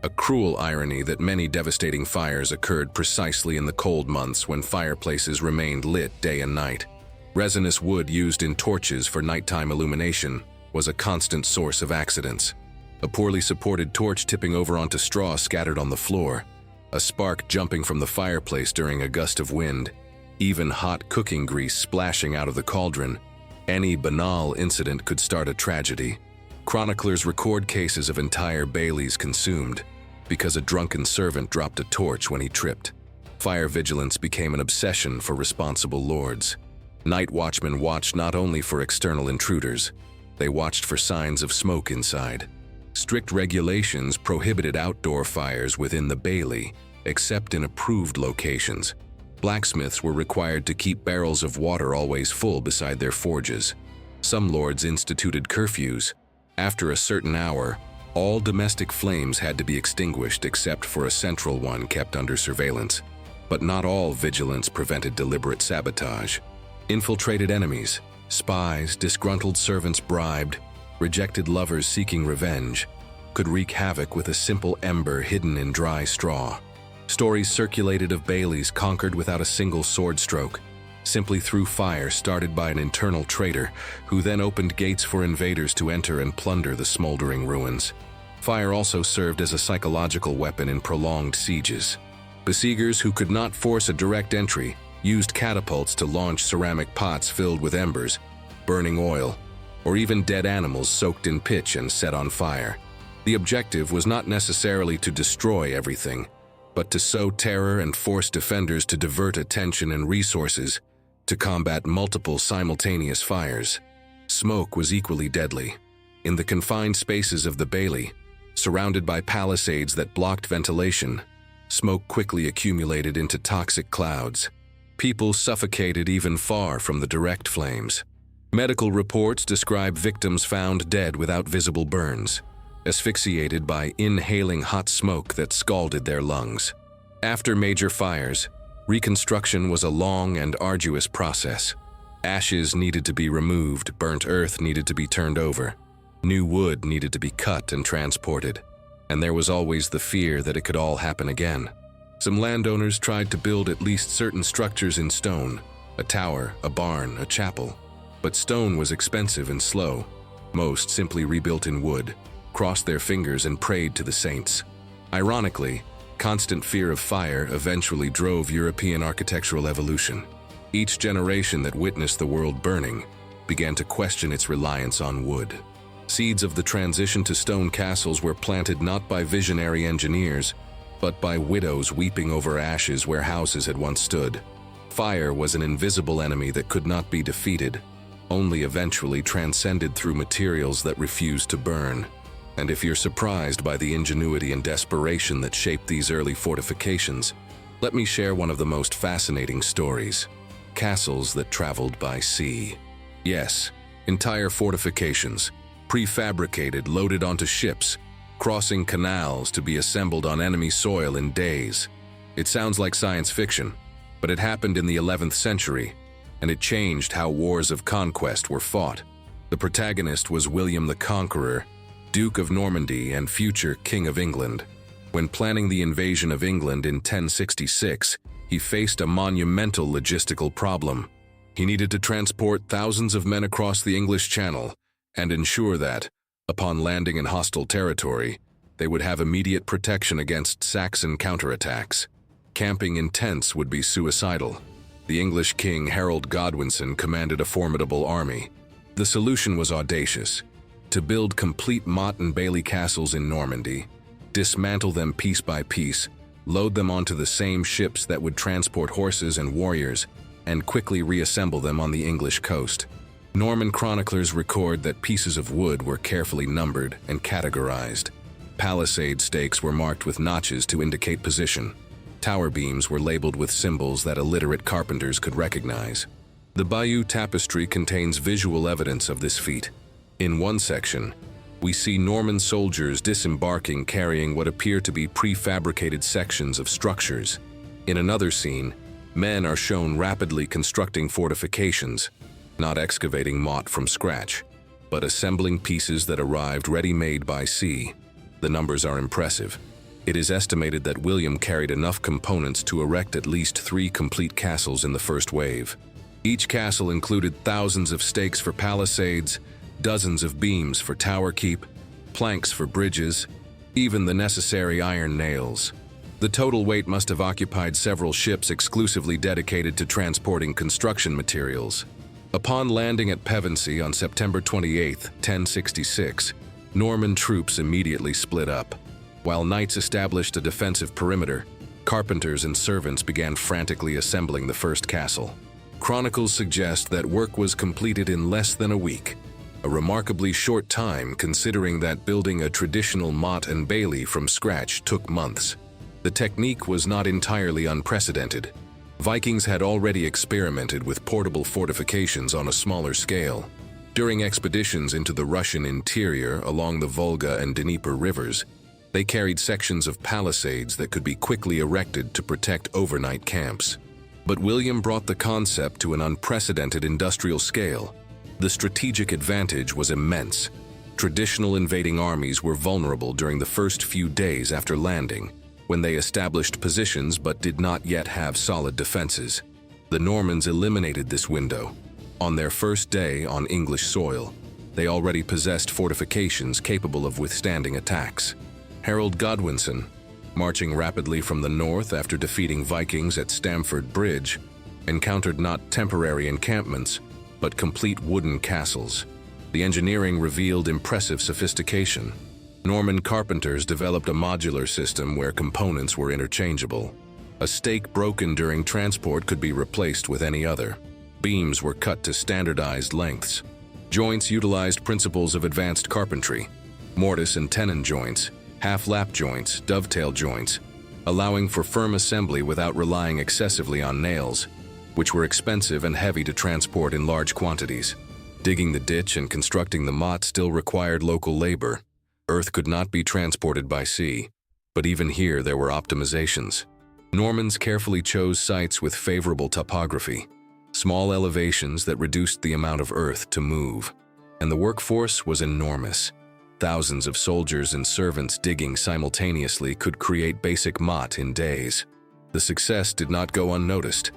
A cruel irony that many devastating fires occurred precisely in the cold months when fireplaces remained lit day and night. Resinous wood used in torches for nighttime illumination was a constant source of accidents. A poorly supported torch tipping over onto straw scattered on the floor, a spark jumping from the fireplace during a gust of wind, even hot cooking grease splashing out of the cauldron. Any banal incident could start a tragedy. Chroniclers record cases of entire baileys consumed because a drunken servant dropped a torch when he tripped. Fire vigilance became an obsession for responsible lords. Night watchmen watched not only for external intruders, they watched for signs of smoke inside. Strict regulations prohibited outdoor fires within the bailey, except in approved locations. Blacksmiths were required to keep barrels of water always full beside their forges. Some lords instituted curfews. After a certain hour, all domestic flames had to be extinguished except for a central one kept under surveillance. But not all vigilance prevented deliberate sabotage. Infiltrated enemies, spies, disgruntled servants bribed, rejected lovers seeking revenge, could wreak havoc with a simple ember hidden in dry straw. Stories circulated of baileys conquered without a single sword stroke, simply through fire started by an internal traitor who then opened gates for invaders to enter and plunder the smoldering ruins. Fire also served as a psychological weapon in prolonged sieges. Besiegers who could not force a direct entry used catapults to launch ceramic pots filled with embers, burning oil, or even dead animals soaked in pitch and set on fire. The objective was not necessarily to destroy everything, but to sow terror and force defenders to divert attention and resources to combat multiple simultaneous fires. Smoke was equally deadly. In the confined spaces of the bailey, surrounded by palisades that blocked ventilation, smoke quickly accumulated into toxic clouds. People suffocated even far from the direct flames. Medical reports describe victims found dead without visible burns, asphyxiated by inhaling hot smoke that scalded their lungs. After major fires, reconstruction was a long and arduous process. Ashes needed to be removed, burnt earth needed to be turned over, new wood needed to be cut and transported, and there was always the fear that it could all happen again. Some landowners tried to build at least certain structures in stone, a tower, a barn, a chapel. But stone was expensive and slow. Most simply rebuilt in wood, crossed their fingers and prayed to the saints. Ironically, constant fear of fire eventually drove European architectural evolution. Each generation that witnessed the world burning began to question its reliance on wood. Seeds of the transition to stone castles were planted not by visionary engineers, but by widows weeping over ashes where houses had once stood. Fire was an invisible enemy that could not be defeated, only eventually transcended through materials that refused to burn. And if you're surprised by the ingenuity and desperation that shaped these early fortifications, let me share one of the most fascinating stories: castles that traveled by sea. Yes, entire fortifications, prefabricated, loaded onto ships, crossing canals to be assembled on enemy soil in days. It sounds like science fiction, but it happened in the 11th century, and it changed how wars of conquest were fought. The protagonist was William the Conqueror, Duke of Normandy and future King of England. When planning the invasion of England in 1066, he faced a monumental logistical problem. He needed to transport thousands of men across the English Channel and ensure that, upon landing in hostile territory, they would have immediate protection against Saxon counterattacks. Camping in tents would be suicidal. The English king Harold Godwinson commanded a formidable army. The solution was audacious: to build complete Motte-and-Bailey castles in Normandy, dismantle them piece by piece, load them onto the same ships that would transport horses and warriors, and quickly reassemble them on the English coast. Norman chroniclers record that pieces of wood were carefully numbered and categorized. Palisade stakes were marked with notches to indicate position. Tower beams were labeled with symbols that illiterate carpenters could recognize. The Bayeux Tapestry contains visual evidence of this feat. In one section, we see Norman soldiers disembarking carrying what appear to be prefabricated sections of structures. In another scene, men are shown rapidly constructing fortifications, not excavating motte from scratch, but assembling pieces that arrived ready-made by sea. The numbers are impressive. It is estimated that William carried enough components to erect at least 3 complete castles in the first wave. Each castle included thousands of stakes for palisades, dozens of beams for tower keep, planks for bridges, even the necessary iron nails. The total weight must have occupied several ships exclusively dedicated to transporting construction materials. Upon landing at Pevensey on September 28, 1066, Norman troops immediately split up. While knights established a defensive perimeter, carpenters and servants began frantically assembling the first castle. Chronicles suggest that work was completed in less than a week, a remarkably short time considering that building a traditional Motte-and-Bailey from scratch took months. The technique was not entirely unprecedented. Vikings had already experimented with portable fortifications on a smaller scale. During expeditions into the Russian interior along the Volga and Dnieper rivers, they carried sections of palisades that could be quickly erected to protect overnight camps. But William brought the concept to an unprecedented industrial scale. The strategic advantage was immense. Traditional invading armies were vulnerable during the first few days after landing, when they established positions but did not yet have solid defenses. The Normans eliminated this window. On their first day on English soil, they already possessed fortifications capable of withstanding attacks. Harold Godwinson, marching rapidly from the north after defeating Vikings at Stamford Bridge, encountered not temporary encampments, but complete wooden castles. The engineering revealed impressive sophistication. Norman carpenters developed a modular system where components were interchangeable. A stake broken during transport could be replaced with any other. Beams were cut to standardized lengths. Joints utilized principles of advanced carpentry: mortise and tenon joints, half-lap joints, dovetail joints, allowing for firm assembly without relying excessively on nails, which were expensive and heavy to transport in large quantities. Digging the ditch and constructing the motte still required local labor. Earth could not be transported by sea, but even here there were optimizations. Normans carefully chose sites with favorable topography, small elevations that reduced the amount of earth to move, and the workforce was enormous. Thousands of soldiers and servants digging simultaneously could create basic motte in days. The success did not go unnoticed.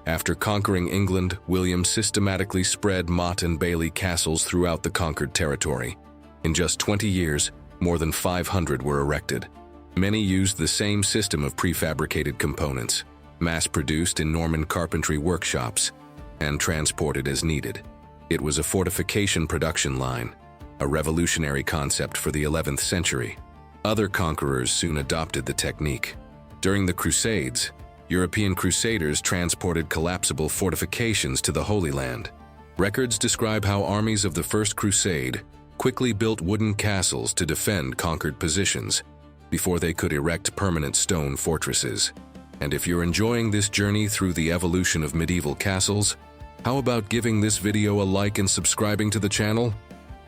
After conquering England, William systematically spread Motte-and-Bailey castles throughout the conquered territory. In just 20 years, more than 500 were erected. Many used the same system of prefabricated components, mass-produced in Norman carpentry workshops, and transported as needed. It was a fortification production line, a revolutionary concept for the 11th century. Other conquerors soon adopted the technique. During the Crusades, European crusaders transported collapsible fortifications to the Holy Land. Records describe how armies of the First Crusade quickly built wooden castles to defend conquered positions before they could erect permanent stone fortresses. And if you're enjoying this journey through the evolution of medieval castles, how about giving this video a like and subscribing to the channel?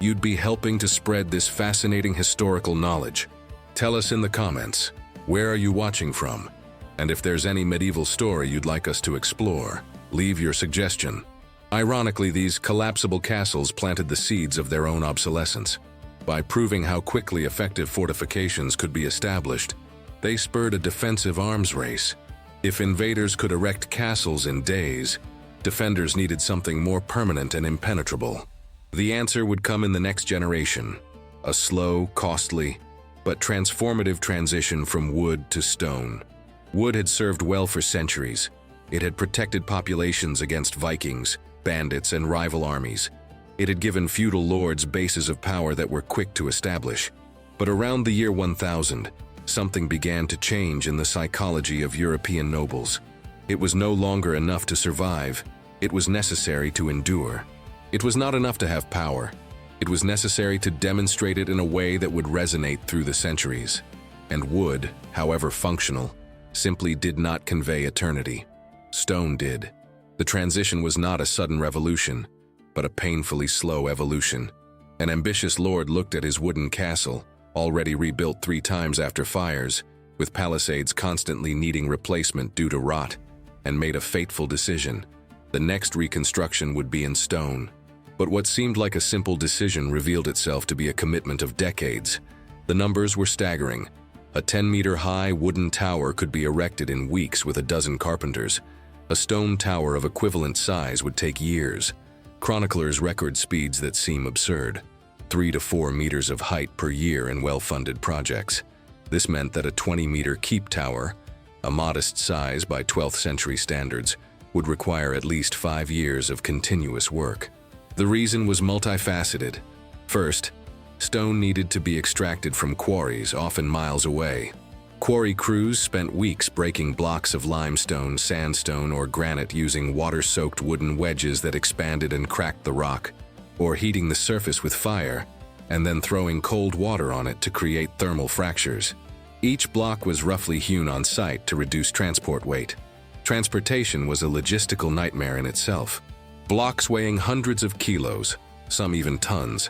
You'd be helping to spread this fascinating historical knowledge. Tell us in the comments, where are you watching from? And if there's any medieval story you'd like us to explore, leave your suggestion. Ironically, these collapsible castles planted the seeds of their own obsolescence. By proving how quickly effective fortifications could be established, they spurred a defensive arms race. If invaders could erect castles in days, defenders needed something more permanent and impenetrable. The answer would come in the next generation, a slow, costly, but transformative transition from wood to stone. Wood had served well for centuries, It had protected populations against Vikings, bandits, and rival armies. It had given feudal lords bases of power that were quick to establish. But around the year 1000, something began to change in the psychology of European nobles. It was no longer enough to survive. It was necessary to endure. It was not enough to have power. It was necessary to demonstrate it in a way that would resonate through the centuries. And wood, however functional, simply did not convey eternity. Stone did. The transition was not a sudden revolution, but a painfully slow evolution. An ambitious lord looked at his wooden castle, already rebuilt 3 times after fires, with palisades constantly needing replacement due to rot, and made a fateful decision. The next reconstruction would be in stone. But what seemed like a simple decision revealed itself to be a commitment of decades. The numbers were staggering. A 10-meter-high wooden tower could be erected in weeks with a dozen carpenters. A stone tower of equivalent size would take years. Chroniclers record speeds that seem absurd. 3 to 4 meters of height per year in well-funded projects. This meant that a 20-meter keep tower, a modest size by 12th century standards, would require at least 5 years of continuous work. The reason was multifaceted. First, stone needed to be extracted from quarries often miles away. Quarry crews spent weeks breaking blocks of limestone, sandstone, or granite using water-soaked wooden wedges that expanded and cracked the rock, or heating the surface with fire, and then throwing cold water on it to create thermal fractures. Each block was roughly hewn on site to reduce transport weight. Transportation was a logistical nightmare in itself. Blocks weighing hundreds of kilos, some even tons,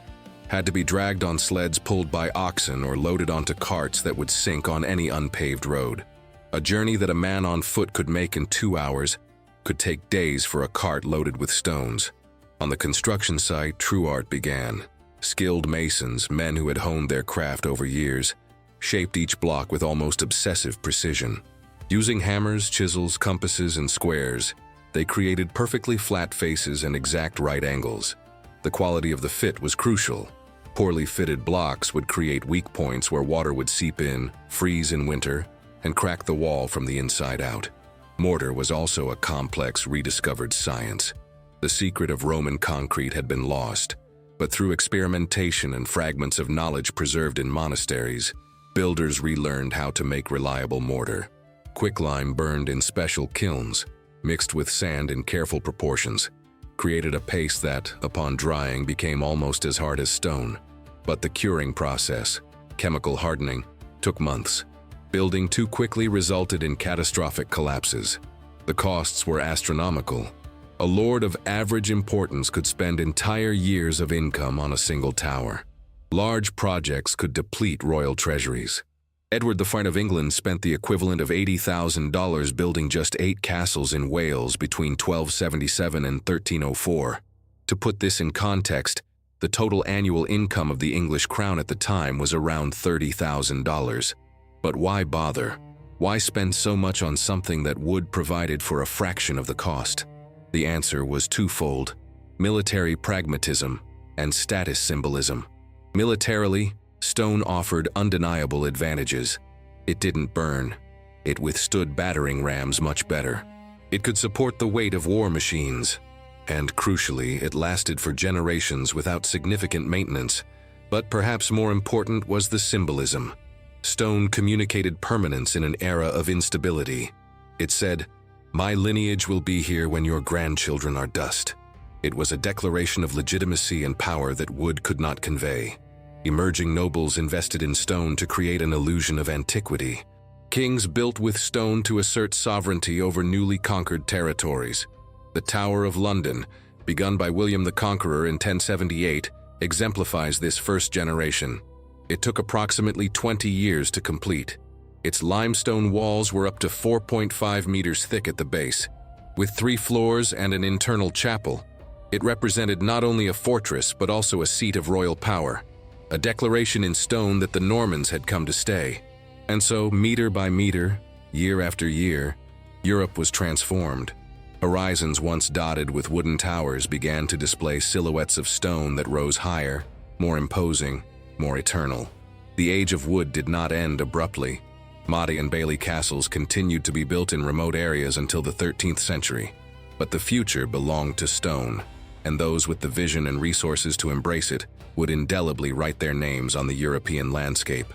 had to be dragged on sleds pulled by oxen or loaded onto carts that would sink on any unpaved road. A journey that a man on foot could make in 2 hours could take days for a cart loaded with stones. On the construction site, true art began. Skilled masons, men who had honed their craft over years, shaped each block with almost obsessive precision. Using hammers, chisels, compasses, and squares, they created perfectly flat faces and exact right angles. The quality of the fit was crucial. Poorly fitted blocks would create weak points where water would seep in, freeze in winter, and crack the wall from the inside out. Mortar was also a complex, rediscovered science. The secret of Roman concrete had been lost, but through experimentation and fragments of knowledge preserved in monasteries, builders relearned how to make reliable mortar. Quicklime burned in special kilns, mixed with sand in careful proportions, created a paste that, upon drying, became almost as hard as stone. But the curing process, chemical hardening, took months. Building too quickly resulted in catastrophic collapses. The costs were astronomical. A lord of average importance could spend entire years of income on a single tower. Large projects could deplete royal treasuries. Edward IV of England spent the equivalent of $80,000 building just 8 castles in Wales between 1277 and 1304. To put this in context, the total annual income of the English crown at the time was around $30,000. But why bother? Why spend so much on something that wood provided for a fraction of the cost? The answer was twofold: military pragmatism and status symbolism. Militarily, stone offered undeniable advantages. It didn't burn. It withstood battering rams much better. It could support the weight of war machines. And crucially, it lasted for generations without significant maintenance. But perhaps more important was the symbolism. Stone communicated permanence in an era of instability. It said, "My lineage will be here when your grandchildren are dust." It was a declaration of legitimacy and power that wood could not convey. Emerging nobles invested in stone to create an illusion of antiquity. Kings built with stone to assert sovereignty over newly conquered territories. The Tower of London, begun by William the Conqueror in 1078, exemplifies this first generation. It took approximately 20 years to complete. Its limestone walls were up to 4.5 meters thick at the base. With 3 floors and an internal chapel, it represented not only a fortress but also a seat of royal power. A declaration in stone that the Normans had come to stay. And so, meter by meter, year after year, Europe was transformed. Horizons once dotted with wooden towers began to display silhouettes of stone that rose higher, more imposing, more eternal. The age of wood did not end abruptly. Motte-and-Bailey castles continued to be built in remote areas until the 13th century. But the future belonged to stone, and those with the vision and resources to embrace it would indelibly write their names on the European landscape.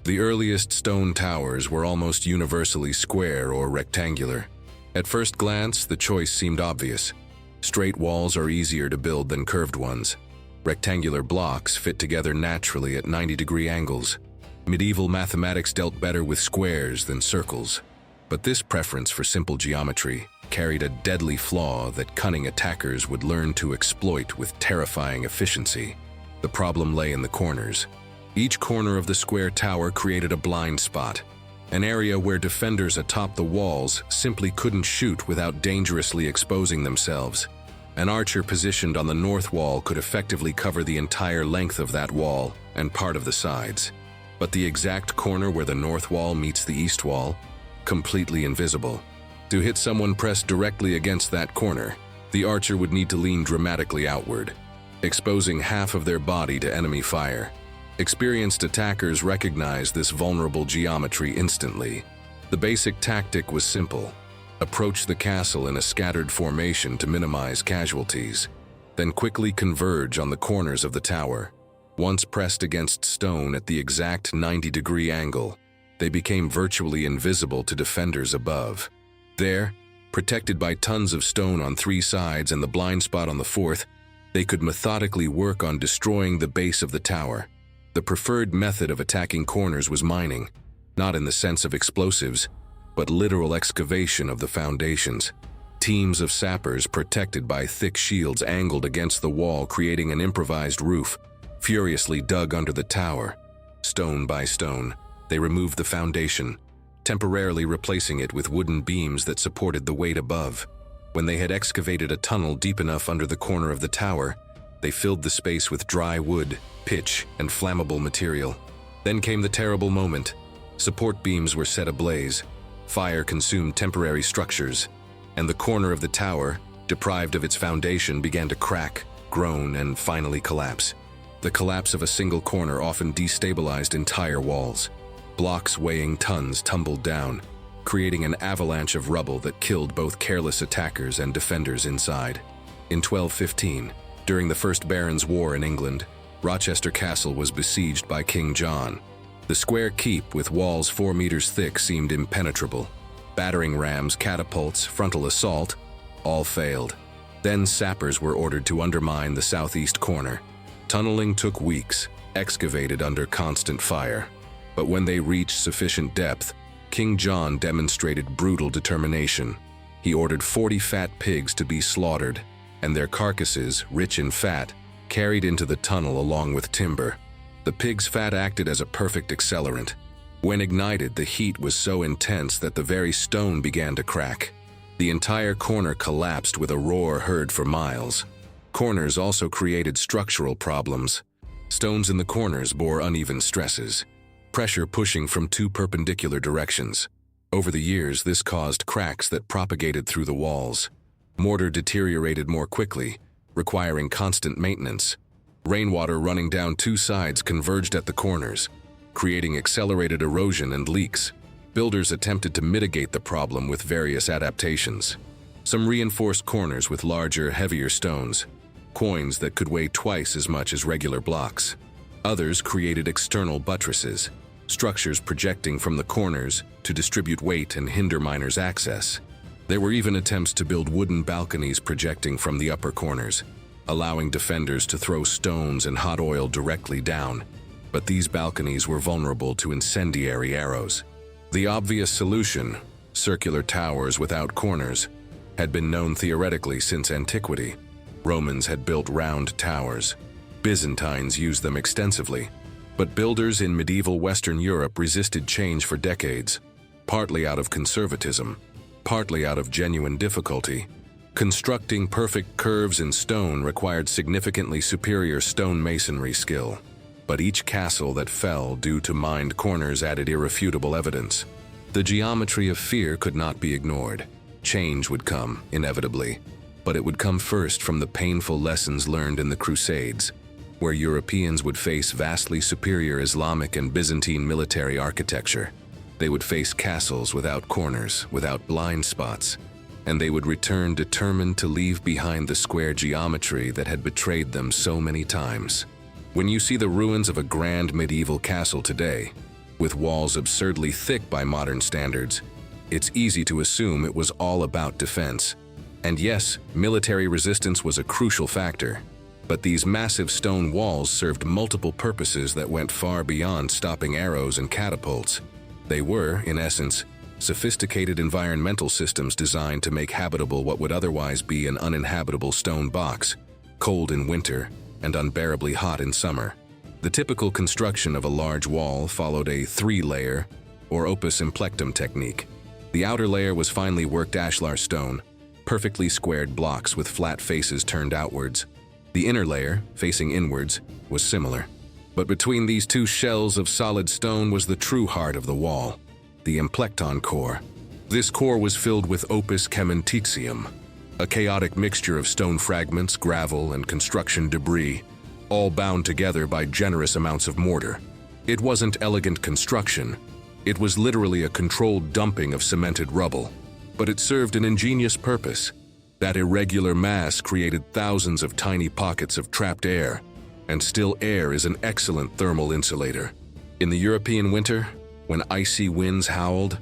The earliest stone towers were almost universally square or rectangular. At first glance, the choice seemed obvious. Straight walls are easier to build than curved ones. Rectangular blocks fit together naturally at 90-degree angles. Medieval mathematics dealt better with squares than circles. But this preference for simple geometry carried a deadly flaw that cunning attackers would learn to exploit with terrifying efficiency. The problem lay in the corners. Each corner of the square tower created a blind spot, an area where defenders atop the walls simply couldn't shoot without dangerously exposing themselves. An archer positioned on the north wall could effectively cover the entire length of that wall and part of the sides. But the exact corner where the north wall meets the east wall, completely invisible. To hit someone pressed directly against that corner, the archer would need to lean dramatically outward, exposing half of their body to enemy fire. Experienced attackers recognized this vulnerable geometry instantly. The basic tactic was simple. Approach the castle in a scattered formation to minimize casualties, then quickly converge on the corners of the tower. Once pressed against stone at the exact 90-degree angle, they became virtually invisible to defenders above. There, protected by tons of stone on 3 sides and the blind spot on the 4th, they could methodically work on destroying the base of the tower. The preferred method of attacking corners was mining, not in the sense of explosives, but literal excavation of the foundations. Teams of sappers protected by thick shields angled against the wall, creating an improvised roof, furiously dug under the tower. Stone by stone, they removed the foundation, temporarily replacing it with wooden beams that supported the weight above. When they had excavated a tunnel deep enough under the corner of the tower, they filled the space with dry wood, pitch, and flammable material. Then came the terrible moment. Support beams were set ablaze, fire consumed temporary structures, and the corner of the tower, deprived of its foundation, began to crack, groan, and finally collapse. The collapse of a single corner often destabilized entire walls. Blocks weighing tons tumbled down, creating an avalanche of rubble that killed both careless attackers and defenders inside. In 1215, during the First Barons' War in England, Rochester Castle was besieged by King John. The square keep with walls 4 meters thick seemed impenetrable. Battering rams, catapults, frontal assault, all failed. Then sappers were ordered to undermine the southeast corner. Tunneling took weeks, excavated under constant fire. But when they reached sufficient depth, King John demonstrated brutal determination. He ordered 40 fat pigs to be slaughtered, and their carcasses, rich in fat, carried into the tunnel along with timber. The pig's fat acted as a perfect accelerant. When ignited, the heat was so intense that the very stone began to crack. The entire corner collapsed with a roar heard for miles. Corners also created structural problems. Stones in the corners bore uneven stresses, pressure pushing from 2 perpendicular directions. Over the years, this caused cracks that propagated through the walls. Mortar deteriorated more quickly, requiring constant maintenance. Rainwater running down 2 sides converged at the corners, creating accelerated erosion and leaks. Builders attempted to mitigate the problem with various adaptations. Some reinforced corners with larger, heavier stones, quoins that could weigh twice as much as regular blocks. Others created external buttresses, structures projecting from the corners to distribute weight and hinder miners' access. There were even attempts to build wooden balconies projecting from the upper corners, allowing defenders to throw stones and hot oil directly down. But these balconies were vulnerable to incendiary arrows. The obvious solution, circular towers without corners, had been known theoretically since antiquity. Romans had built round towers. Byzantines used them extensively. But builders in medieval Western Europe resisted change for decades, partly out of conservatism, partly out of genuine difficulty. Constructing perfect curves in stone required significantly superior stone masonry skill. But each castle that fell due to mined corners added irrefutable evidence. The geometry of fear could not be ignored. Change would come, inevitably, but it would come first from the painful lessons learned in the Crusades, where Europeans would face vastly superior Islamic and Byzantine military architecture. They would face castles without corners, without blind spots, and they would return determined to leave behind the square geometry that had betrayed them so many times. When you see the ruins of a grand medieval castle today, with walls absurdly thick by modern standards, it's easy to assume it was all about defense. And yes, military resistance was a crucial factor, but these massive stone walls served multiple purposes that went far beyond stopping arrows and catapults. They were, in essence, sophisticated environmental systems designed to make habitable what would otherwise be an uninhabitable stone box, cold in winter and unbearably hot in summer. The typical construction of a large wall followed a three-layer, or opus implectum technique. The outer layer was finely worked ashlar stone, perfectly squared blocks with flat faces turned outwards. The inner layer, facing inwards, was similar. But between these two shells of solid stone was the true heart of the wall, the implecton core. This core was filled with opus caementitium, a chaotic mixture of stone fragments, gravel, and construction debris, all bound together by generous amounts of mortar. It wasn't elegant construction. It was literally a controlled dumping of cemented rubble. But it served an ingenious purpose. That irregular mass created thousands of tiny pockets of trapped air, and still air is an excellent thermal insulator. In the European winter, when icy winds howled,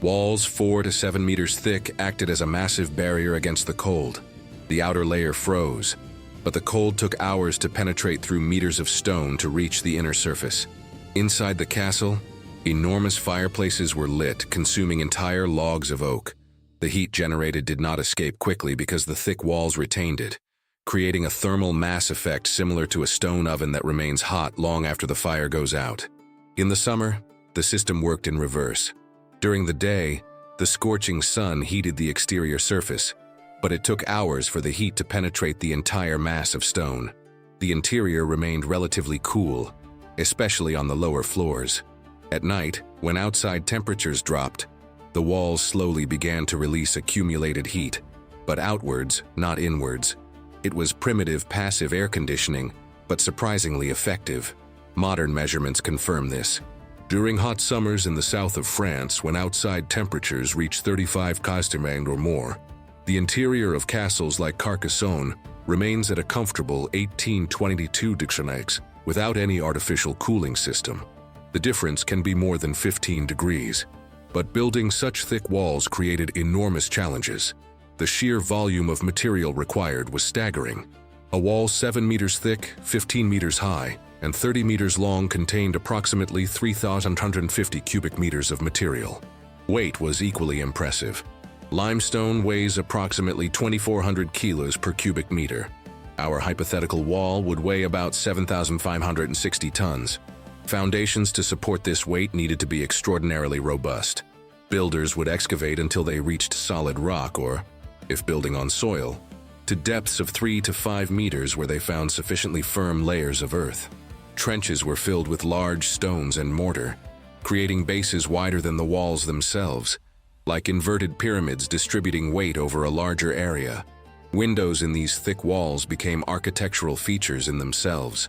walls 4 to 7 meters thick acted as a massive barrier against the cold. The outer layer froze, but the cold took hours to penetrate through meters of stone to reach the inner surface. Inside the castle, enormous fireplaces were lit, consuming entire logs of oak. The heat generated did not escape quickly because the thick walls retained it, creating a thermal mass effect similar to a stone oven that remains hot long after the fire goes out. In the summer, the system worked in reverse. During the day, the scorching sun heated the exterior surface, but it took hours for the heat to penetrate the entire mass of stone. The interior remained relatively cool, especially on the lower floors. At night, when outside temperatures dropped, the walls slowly began to release accumulated heat, but outwards, not inwards. It was primitive passive air conditioning, but surprisingly effective. Modern measurements confirm this. During hot summers in the south of France, when outside temperatures reach 35 °C or more, the interior of castles like Carcassonne remains at a comfortable 18-22 °C without any artificial cooling system. The difference can be more than 15 degrees. But building such thick walls created enormous challenges. The sheer volume of material required was staggering. A wall 7 meters thick, 15 meters high, and 30 meters long contained approximately 3,150 cubic meters of material. Weight was equally impressive. Limestone weighs approximately 2,400 kilos per cubic meter. Our hypothetical wall would weigh about 7,560 tons. Foundations to support this weight needed to be extraordinarily robust. Builders would excavate until they reached solid rock or, if building on soil, to depths of 3 to 5 meters where they found sufficiently firm layers of earth. Trenches were filled with large stones and mortar, creating bases wider than the walls themselves, like inverted pyramids distributing weight over a larger area. Windows in these thick walls became architectural features in themselves.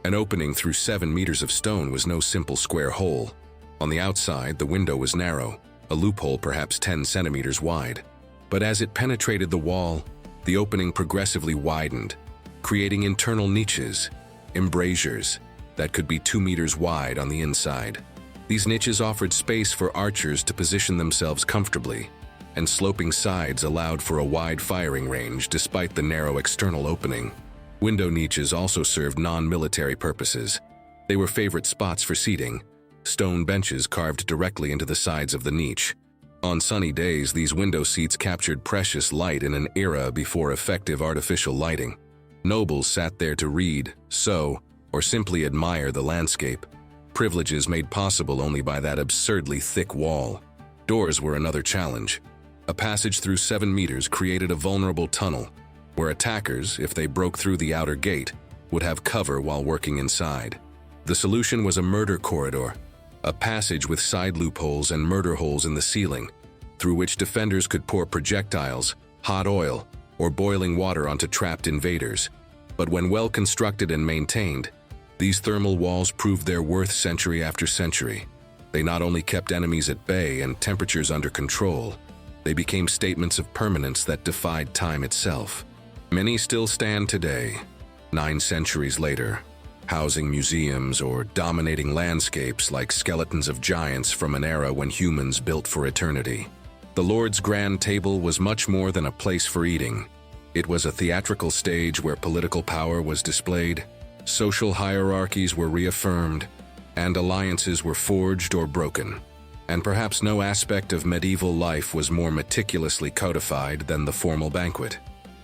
An opening through 7 meters of stone was no simple square hole. On the outside, the window was narrow, a loophole perhaps 10 centimeters wide. But as it penetrated the wall, the opening progressively widened, creating internal niches, embrasures, that could be 2 meters wide on the inside. These niches offered space for archers to position themselves comfortably, and sloping sides allowed for a wide firing range despite the narrow external opening. Window niches also served non-military purposes. They were favorite spots for seating, stone benches carved directly into the sides of the niche. On sunny days, these window seats captured precious light in an era before effective artificial lighting. Nobles sat there to read, sew, or simply admire the landscape, privileges made possible only by that absurdly thick wall. Doors were another challenge. A passage through 7 meters created a vulnerable tunnel, where attackers, if they broke through the outer gate, would have cover while working inside. The solution was a murder corridor, a passage with side loopholes and murder holes in the ceiling, through which defenders could pour projectiles, hot oil, or boiling water onto trapped invaders. But when well constructed and maintained, these thermal walls proved their worth century after century. They not only kept enemies at bay and temperatures under control, they became statements of permanence that defied time itself. Many still stand today, 9 centuries later, housing museums or dominating landscapes like skeletons of giants from an era when humans built for eternity. The Lord's Grand Table was much more than a place for eating. It was a theatrical stage where political power was displayed, social hierarchies were reaffirmed, and alliances were forged or broken. And perhaps no aspect of medieval life was more meticulously codified than the formal banquet.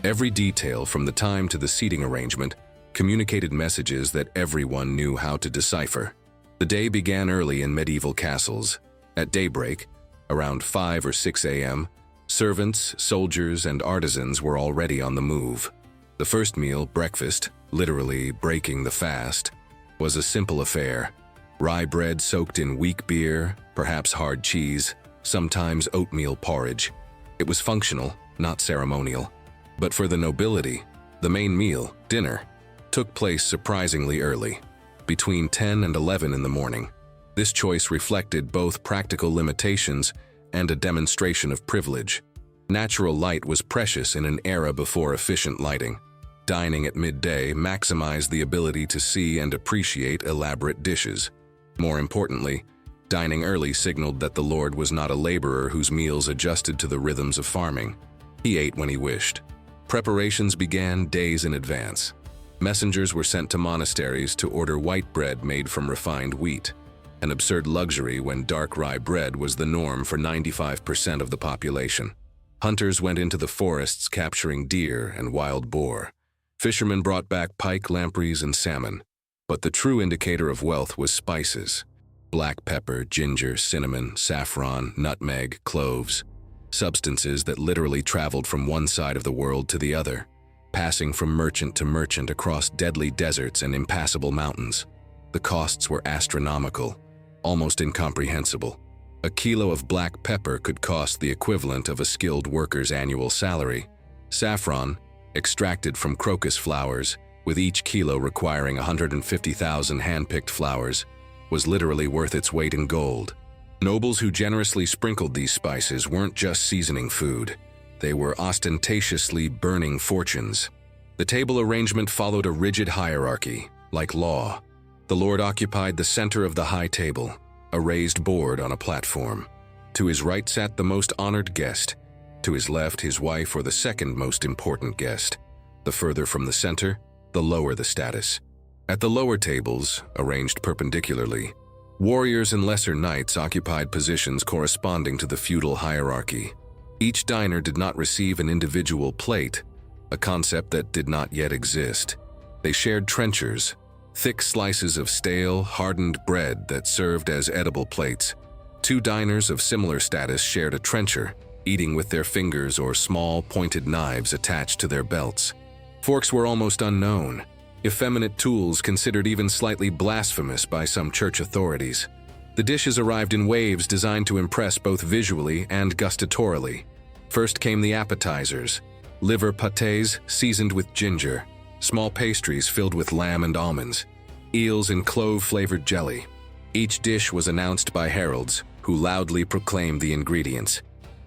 Every detail, from the time to the seating arrangement, communicated messages that everyone knew how to decipher. The day began early in medieval castles. At daybreak, around 5 or 6 a.m., servants, soldiers, and artisans were already on the move. The first meal, breakfast, literally breaking the fast, was a simple affair. Rye bread soaked in weak beer, perhaps hard cheese, sometimes oatmeal porridge. It was functional, not ceremonial. But for the nobility, the main meal, dinner, took place surprisingly early, between 10 and 11 in the morning. This choice reflected both practical limitations and a demonstration of privilege. Natural light was precious in an era before efficient lighting. Dining at midday maximized the ability to see and appreciate elaborate dishes. More importantly, dining early signaled that the Lord was not a laborer whose meals adjusted to the rhythms of farming. He ate when he wished. Preparations began days in advance. Messengers were sent to monasteries to order white bread made from refined wheat, an absurd luxury when dark rye bread was the norm for 95% of the population. Hunters went into the forests capturing deer and wild boar. Fishermen brought back pike, lampreys, and salmon. But the true indicator of wealth was spices. Black pepper, ginger, cinnamon, saffron, nutmeg, cloves. Substances that literally traveled from one side of the world to the other, passing from merchant to merchant across deadly deserts and impassable mountains. The costs were astronomical, almost incomprehensible. A kilo of black pepper could cost the equivalent of a skilled worker's annual salary. Saffron, extracted from crocus flowers, with each kilo requiring 150,000 hand-picked flowers, was literally worth its weight in gold. Nobles who generously sprinkled these spices weren't just seasoning food. They were ostentatiously burning fortunes. The table arrangement followed a rigid hierarchy, like law. The Lord occupied the center of the high table, a raised board on a platform. To his right sat the most honored guest. To his left, his wife or the second most important guest. The further from the center, the lower the status. At the lower tables, arranged perpendicularly, warriors and lesser knights occupied positions corresponding to the feudal hierarchy. Each diner did not receive an individual plate, a concept that did not yet exist. They shared trenchers, thick slices of stale, hardened bread that served as edible plates. 2 diners of similar status shared a trencher, eating with their fingers or small, pointed knives attached to their belts. Forks were almost unknown, effeminate tools considered even slightly blasphemous by some church authorities. The dishes arrived in waves designed to impress both visually and gustatorily. First came the appetizers, liver pâtés seasoned with ginger, small pastries filled with lamb and almonds, eels in clove-flavored jelly. Each dish was announced by heralds, who loudly proclaimed the ingredients.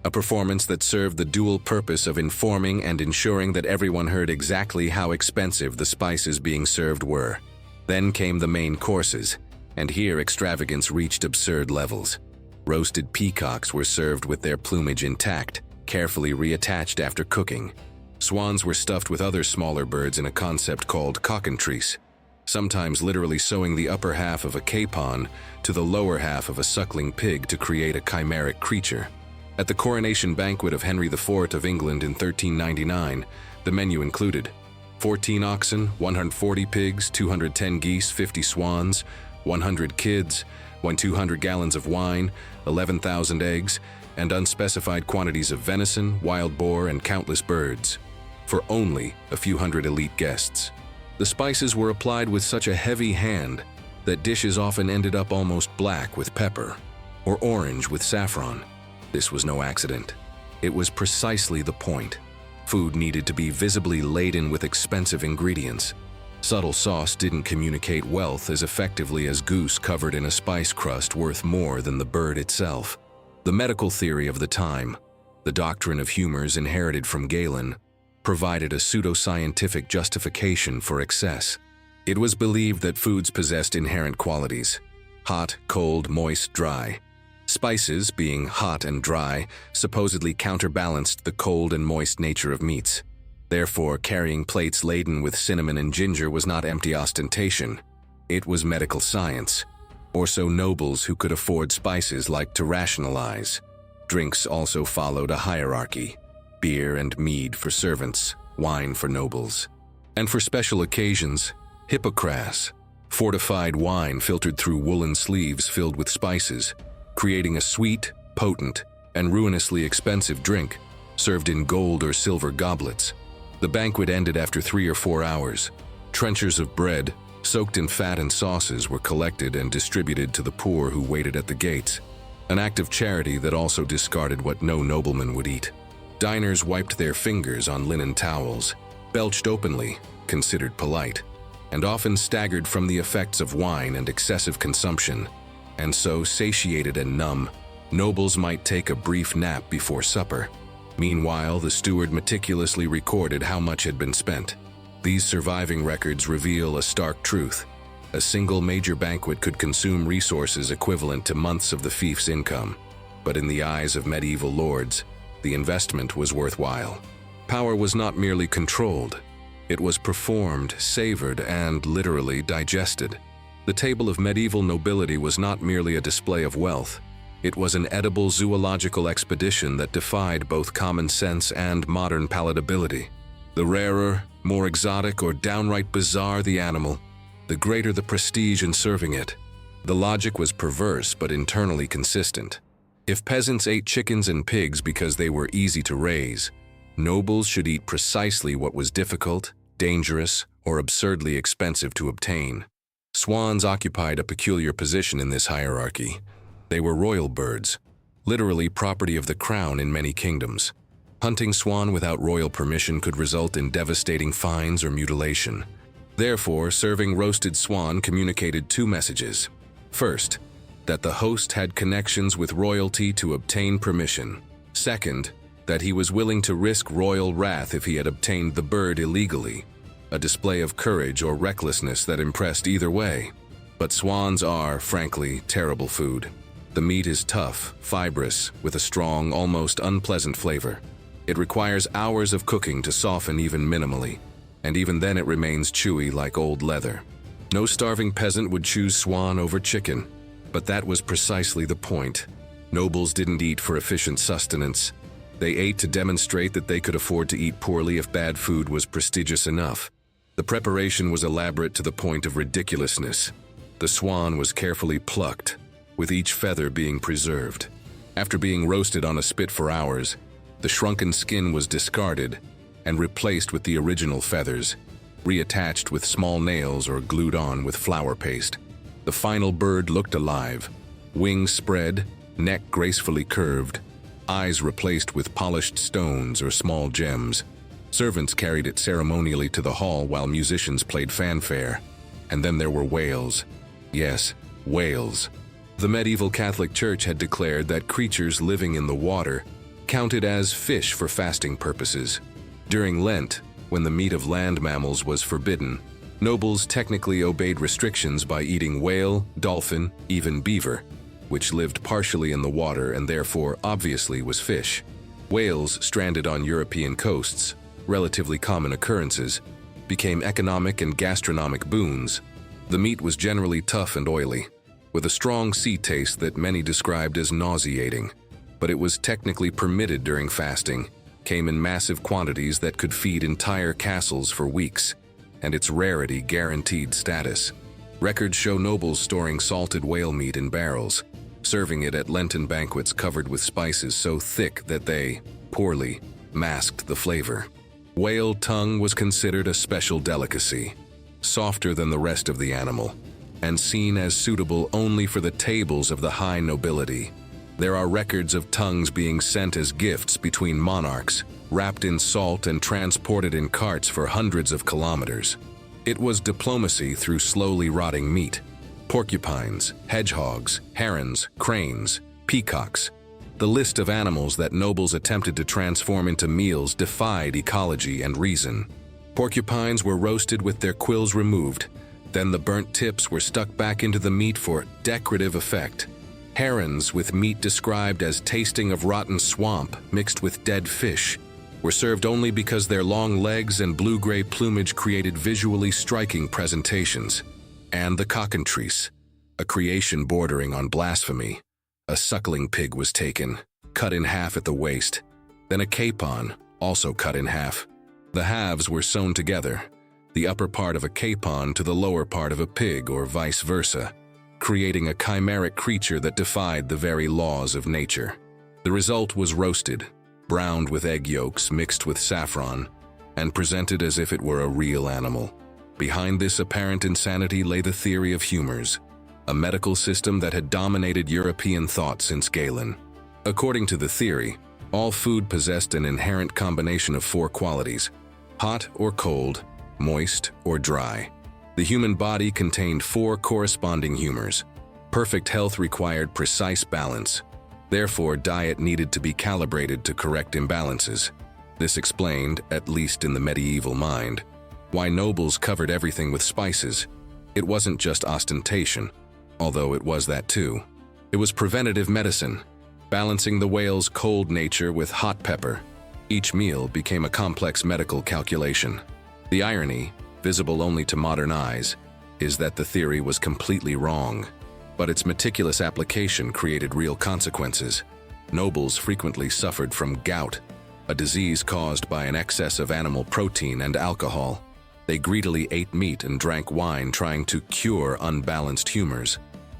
A performance that served the dual purpose of informing and ensuring that everyone heard exactly how expensive the spices being served were. Then came the main courses, and here extravagance reached absurd levels. Roasted peacocks were served with their plumage intact, carefully reattached after cooking. Swans were stuffed with other smaller birds in a concept called cockentrice, sometimes literally sewing the upper half of a capon to the lower half of a suckling pig to create a chimeric creature. At the coronation banquet of Henry IV of England in 1399, the menu included 14 oxen, 140 pigs, 210 geese, 50 swans, 100 kids, 200 gallons of wine, 11,000 eggs, and unspecified quantities of venison, wild boar, and countless birds, for only a few hundred elite guests. The spices were applied with such a heavy hand that dishes often ended up almost black with pepper, or orange with saffron. This was no accident. It was precisely the point. Food needed to be visibly laden with expensive ingredients. Subtle sauce didn't communicate wealth as effectively as goose covered in a spice crust worth more than the bird itself. The medical theory of the time, the doctrine of humors inherited from Galen, provided a pseudoscientific justification for excess. It was believed that foods possessed inherent qualities: hot, cold, moist, dry. Spices, being hot and dry, supposedly counterbalanced the cold and moist nature of meats. Therefore, carrying plates laden with cinnamon and ginger was not empty ostentation. It was medical science. Or so nobles who could afford spices liked to rationalize. Drinks also followed a hierarchy: beer and mead for servants, wine for nobles. And for special occasions, hippocras, fortified wine filtered through woolen sleeves filled with spices, creating a sweet, potent, and ruinously expensive drink, served in gold or silver goblets. The banquet ended after 3 or 4 hours. Trenchers of bread, soaked in fat and sauces, were collected and distributed to the poor who waited at the gates, an act of charity that also discarded what no nobleman would eat. Diners wiped their fingers on linen towels, belched openly, considered polite, and often staggered from the effects of wine and excessive consumption. And so, satiated and numb, nobles might take a brief nap before supper. Meanwhile, the steward meticulously recorded how much had been spent. These surviving records reveal a stark truth. A single major banquet could consume resources equivalent to months of the fief's income. But in the eyes of medieval lords, the investment was worthwhile. Power was not merely controlled. It was performed, savored, and literally digested. The table of medieval nobility was not merely a display of wealth. It was an edible zoological expedition that defied both common sense and modern palatability. The rarer, more exotic, or downright bizarre the animal, the greater the prestige in serving it. The logic was perverse but internally consistent. If peasants ate chickens and pigs because they were easy to raise, nobles should eat precisely what was difficult, dangerous, or absurdly expensive to obtain. Swans occupied a peculiar position in this hierarchy. They were royal birds, literally property of the crown in many kingdoms. Hunting swan without royal permission could result in devastating fines or mutilation. Therefore, serving roasted swan communicated 2 messages. First, that the host had connections with royalty to obtain permission. Second, that he was willing to risk royal wrath if he had obtained the bird illegally, a display of courage or recklessness that impressed either way. But swans are, frankly, terrible food. The meat is tough, fibrous, with a strong, almost unpleasant flavor. It requires hours of cooking to soften even minimally, and even then it remains chewy like old leather. No starving peasant would choose swan over chicken, but that was precisely the point. Nobles didn't eat for efficient sustenance. They ate to demonstrate that they could afford to eat poorly if bad food was prestigious enough. The preparation was elaborate to the point of ridiculousness. The swan was carefully plucked, with each feather being preserved. After being roasted on a spit for hours, the shrunken skin was discarded and replaced with the original feathers, reattached with small nails or glued on with flour paste. The final bird looked alive, wings spread, neck gracefully curved, eyes replaced with polished stones or small gems. Servants carried it ceremonially to the hall while musicians played fanfare. And then there were whales. Yes, whales. The medieval Catholic Church had declared that creatures living in the water counted as fish for fasting purposes. During Lent, when the meat of land mammals was forbidden, nobles technically obeyed restrictions by eating whale, dolphin, even beaver, which lived partially in the water and therefore obviously was fish. Whales stranded on European coasts, relatively common occurrences, became economic and gastronomic boons. The meat was generally tough and oily, with a strong sea taste that many described as nauseating, but it was technically permitted during fasting, came in massive quantities that could feed entire castles for weeks, and its rarity guaranteed status. Records show nobles storing salted whale meat in barrels, serving it at Lenten banquets covered with spices so thick that they, poorly, masked the flavor. Whale tongue was considered a special delicacy, softer than the rest of the animal, and seen as suitable only for the tables of the high nobility. There are records of tongues being sent as gifts between monarchs, wrapped in salt and transported in carts for hundreds of kilometers. It was diplomacy through slowly rotting meat. Porcupines, hedgehogs, herons, cranes, peacocks. The list of animals that nobles attempted to transform into meals defied ecology and reason. Porcupines were roasted with their quills removed. Then the burnt tips were stuck back into the meat for decorative effect. Herons, with meat described as tasting of rotten swamp mixed with dead fish, were served only because their long legs and blue-gray plumage created visually striking presentations. And the cockatrice, a creation bordering on blasphemy. A suckling pig was taken, cut in half at the waist. Then a capon, also cut in half. The halves were sewn together, the upper part of a capon to the lower part of a pig or vice versa, creating a chimeric creature that defied the very laws of nature. The result was roasted, browned with egg yolks mixed with saffron, and presented as if it were a real animal. Behind this apparent insanity lay the theory of humors, a medical system that had dominated European thought since Galen. According to the theory, all food possessed an inherent combination of four qualities: hot or cold, moist or dry. The human body contained four corresponding humors. Perfect health required precise balance. Therefore, diet needed to be calibrated to correct imbalances. This explained, at least in the medieval mind, why nobles covered everything with spices. It wasn't just ostentation, although it was that too. It was preventative medicine, balancing the whale's cold nature with hot pepper. Each meal became a complex medical calculation. The irony, visible only to modern eyes, is that the theory was completely wrong, but its meticulous application created real consequences. Nobles frequently suffered from gout, a disease caused by an excess of animal protein and alcohol. They greedily ate meat and drank wine, trying to cure unbalanced humors,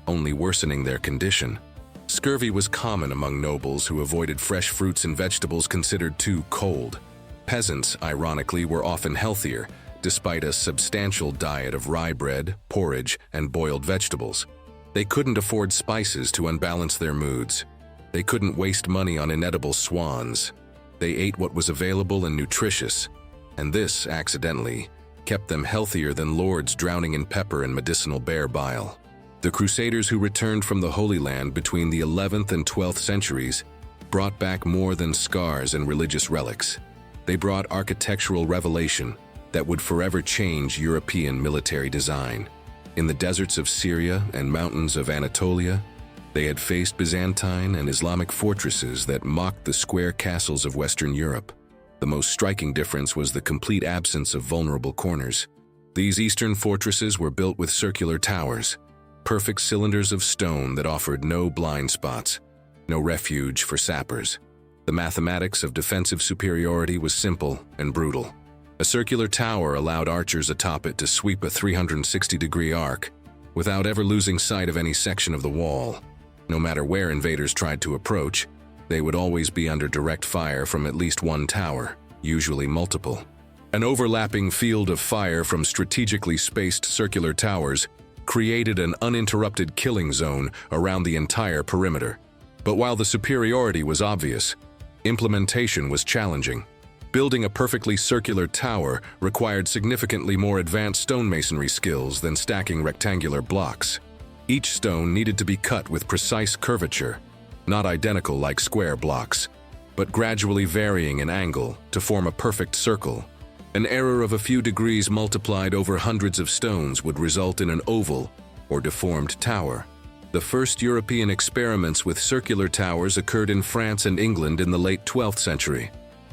only worsening their condition. Scurvy was common among nobles who avoided fresh fruits and vegetables considered too cold. Peasants, ironically, were often healthier, despite a substantial diet of rye bread, porridge, and boiled vegetables. They couldn't afford spices to unbalance their moods. They couldn't waste money on inedible swans. They ate what was available and nutritious, and this, accidentally, kept them healthier than lords drowning in pepper and medicinal bear bile. The Crusaders who returned from the Holy Land between the 11th and 12th centuries brought back more than scars and religious relics. They brought architectural revelation that would forever change European military design. In the deserts of Syria and mountains of Anatolia, they had faced Byzantine and Islamic fortresses that mocked the square castles of Western Europe. The most striking difference was the complete absence of vulnerable corners. These eastern fortresses were built with circular towers, perfect cylinders of stone that offered no blind spots, no refuge for sappers. The mathematics of defensive superiority was simple and brutal. A circular tower allowed archers atop it to sweep a 360-degree arc without ever losing sight of any section of the wall. No matter where invaders tried to approach, they would always be under direct fire from at least one tower, usually multiple. An overlapping field of fire from strategically spaced circular towers created an uninterrupted killing zone around the entire perimeter. But while the superiority was obvious, implementation was challenging. Building a perfectly circular tower required significantly more advanced stonemasonry skills than stacking rectangular blocks. Each stone needed to be cut with precise curvature, not identical like square blocks, but gradually varying in angle to form a perfect circle. An error of a few degrees multiplied over hundreds of stones would result in an oval or deformed tower. The first European experiments with circular towers occurred in France and England in the late 12th century.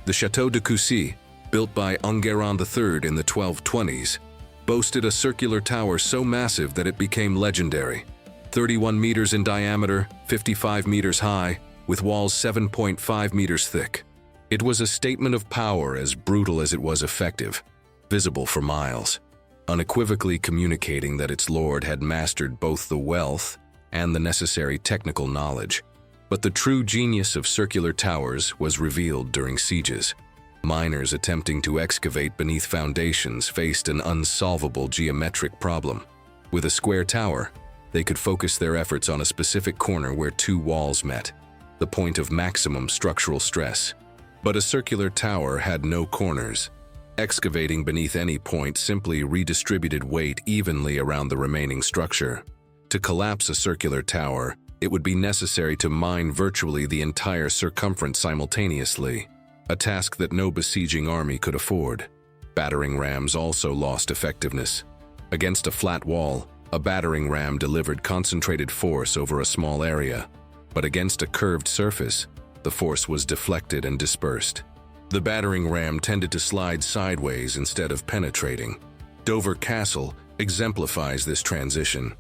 The Château de Coucy, built by Enguerrand III in the 1220s, boasted a circular tower so massive that it became legendary. 31 meters in diameter, 55 meters high, with walls 7.5 meters thick. It was a statement of power as brutal as it was effective, visible for miles, unequivocally communicating that its lord had mastered both the wealth and the necessary technical knowledge. But the true genius of circular towers was revealed during sieges. Miners attempting to excavate beneath foundations faced an unsolvable geometric problem. With a square tower, they could focus their efforts on a specific corner where two walls met, the point of maximum structural stress. But a circular tower had no corners. Excavating beneath any point simply redistributed weight evenly around the remaining structure. To collapse a circular tower, it would be necessary to mine virtually the entire circumference simultaneously, a task that no besieging army could afford. Battering rams also lost effectiveness. Against a flat wall, a battering ram delivered concentrated force over a small area, but against a curved surface, the force was deflected and dispersed. The battering ram tended to slide sideways instead of penetrating. Dover Castle exemplifies this transition.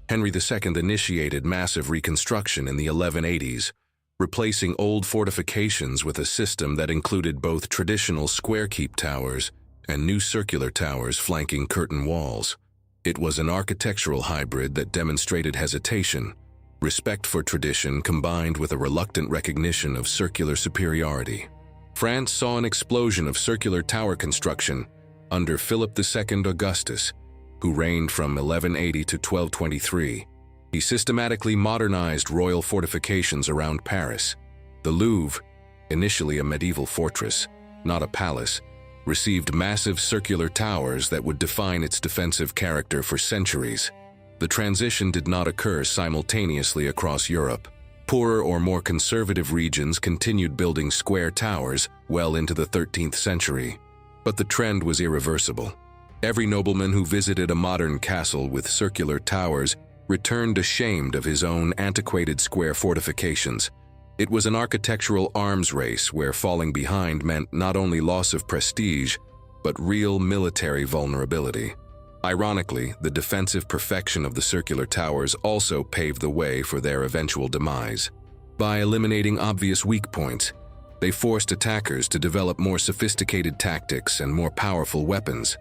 Henry II initiated massive reconstruction in the 1180s, replacing old fortifications with a system that included both traditional square keep towers and new circular towers flanking curtain walls. It was an architectural hybrid that demonstrated hesitation, respect for tradition combined with a reluctant recognition of circular superiority. France saw an explosion of circular tower construction under Philip II Augustus, who reigned from 1180 to 1223. He systematically modernized royal fortifications around Paris. The Louvre, initially a medieval fortress, not a palace, received massive circular towers that would define its defensive character for centuries. The transition did not occur simultaneously across Europe. Poorer or more conservative regions continued building square towers well into the 13th century. But the trend was irreversible. Every nobleman who visited a modern castle with circular towers returned ashamed of his own antiquated square fortifications. It was an architectural arms race where falling behind meant not only loss of prestige, but real military vulnerability. Ironically, the defensive perfection of the circular towers also paved the way for their eventual demise. By eliminating obvious weak points, they forced attackers to develop more sophisticated tactics and more powerful weapons,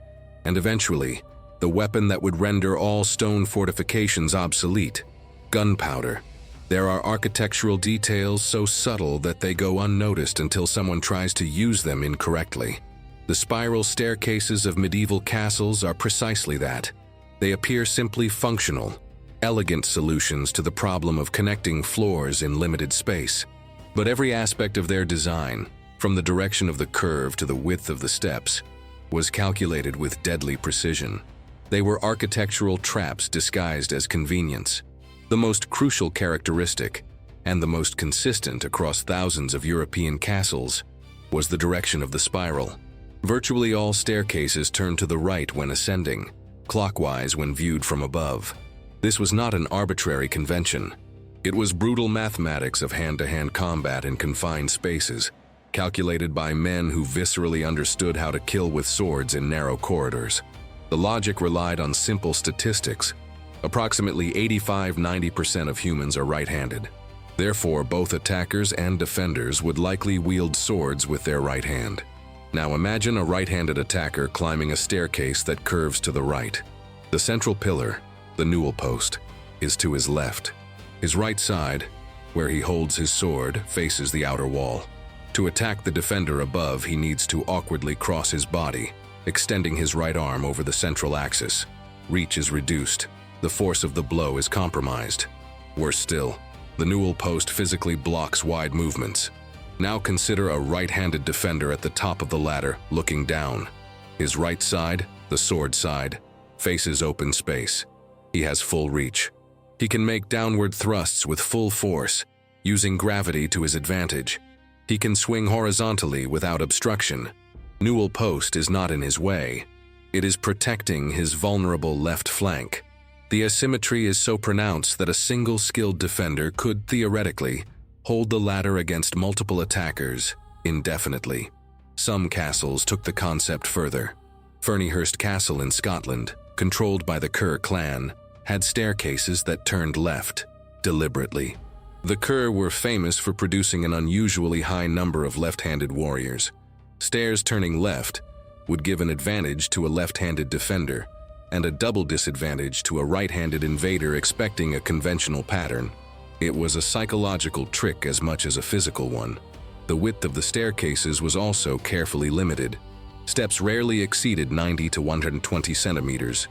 and eventually, the weapon that would render all stone fortifications obsolete: gunpowder. There are architectural details so subtle that they go unnoticed until someone tries to use them incorrectly. The spiral staircases of medieval castles are precisely that. They appear simply functional, elegant solutions to the problem of connecting floors in limited space. But every aspect of their design, from the direction of the curve to the width of the steps, was calculated with deadly precision. They were architectural traps disguised as convenience. The most crucial characteristic, and the most consistent across thousands of European castles, was the direction of the spiral. Virtually all staircases turned to the right when ascending, clockwise when viewed from above. This was not an arbitrary convention. It was brutal mathematics of hand-to-hand combat in confined spaces, calculated by men who viscerally understood how to kill with swords in narrow corridors. The logic relied on simple statistics. Approximately 85–90% of humans are right-handed. Therefore, both attackers and defenders would likely wield swords with their right hand. Now imagine a right-handed attacker climbing a staircase that curves to the right. The central pillar, the newel post, is to his left. His right side, where he holds his sword, faces the outer wall. To attack the defender above, he needs to awkwardly cross his body, extending his right arm over the central axis. Reach is reduced. The force of the blow is compromised. Worse still, the newel post physically blocks wide movements. Now consider a right-handed defender at the top of the ladder, looking down. His right side, the sword side, faces open space. He has full reach. He can make downward thrusts with full force, using gravity to his advantage. He can swing horizontally without obstruction. Newel post is not in his way. It is protecting his vulnerable left flank. The asymmetry is so pronounced that a single skilled defender could, theoretically, hold the ladder against multiple attackers indefinitely. Some castles took the concept further. Ferniehirst Castle in Scotland, controlled by the Kerr clan, had staircases that turned left, deliberately. The Kerr were famous for producing an unusually high number of left-handed warriors. Stairs turning left would give an advantage to a left-handed defender, and a double disadvantage to a right-handed invader expecting a conventional pattern. It was a psychological trick as much as a physical one. The width of the staircases was also carefully limited. Steps rarely exceeded 90 to 120 centimeters,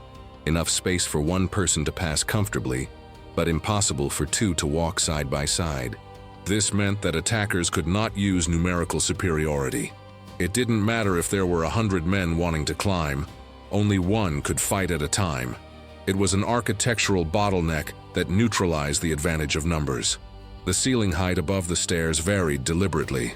enough space for one person to pass comfortably, but impossible for two to walk side by side. This meant that attackers could not use numerical superiority. It didn't matter if there were 100 men wanting to climb, only one could fight at a time. It was an architectural bottleneck that neutralized the advantage of numbers. The ceiling height above the stairs varied deliberately.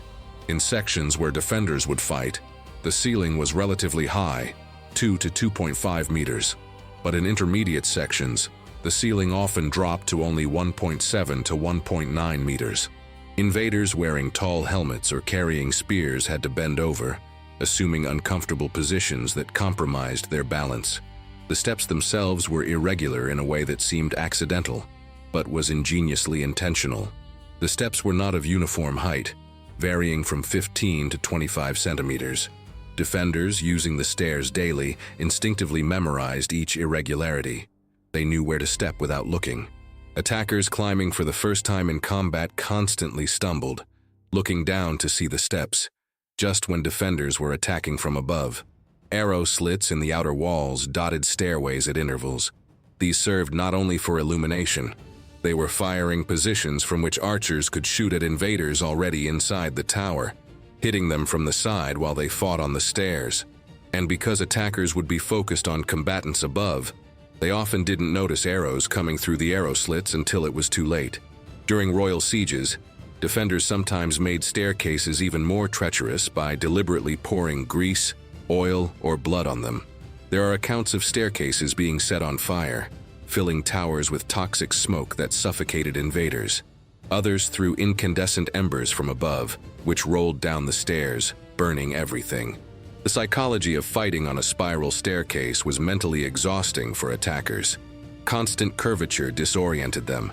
In sections where defenders would fight, the ceiling was relatively high, 2 to 2.5 meters. But in intermediate sections, the ceiling often dropped to only 1.7 to 1.9 meters. Invaders wearing tall helmets or carrying spears had to bend over, assuming uncomfortable positions that compromised their balance. The steps themselves were irregular in a way that seemed accidental, but was ingeniously intentional. The steps were not of uniform height, varying from 15 to 25 centimeters. Defenders, using the stairs daily, instinctively memorized each irregularity. They knew where to step without looking. Attackers climbing for the first time in combat constantly stumbled, looking down to see the steps, just when defenders were attacking from above. Arrow slits in the outer walls dotted stairways at intervals. These served not only for illumination, they were firing positions from which archers could shoot at invaders already inside the tower, hitting them from the side while they fought on the stairs. And because attackers would be focused on combatants above, they often didn't notice arrows coming through the arrow slits until it was too late. During royal sieges, defenders sometimes made staircases even more treacherous by deliberately pouring grease, oil, or blood on them. There are accounts of staircases being set on fire, filling towers with toxic smoke that suffocated invaders. Others threw incandescent embers from above, which rolled down the stairs, burning everything. The psychology of fighting on a spiral staircase was mentally exhausting for attackers. Constant curvature disoriented them.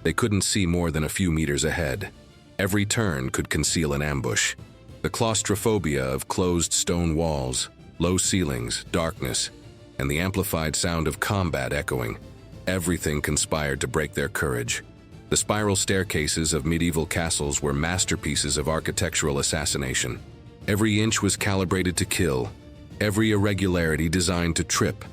They couldn't see more than a few meters ahead. Every turn could conceal an ambush. The claustrophobia of closed stone walls, low ceilings, darkness, and the amplified sound of combat echoing, everything conspired to break their courage. The spiral staircases of medieval castles were masterpieces of architectural assassination. Every inch was calibrated to kill, every irregularity designed to trip,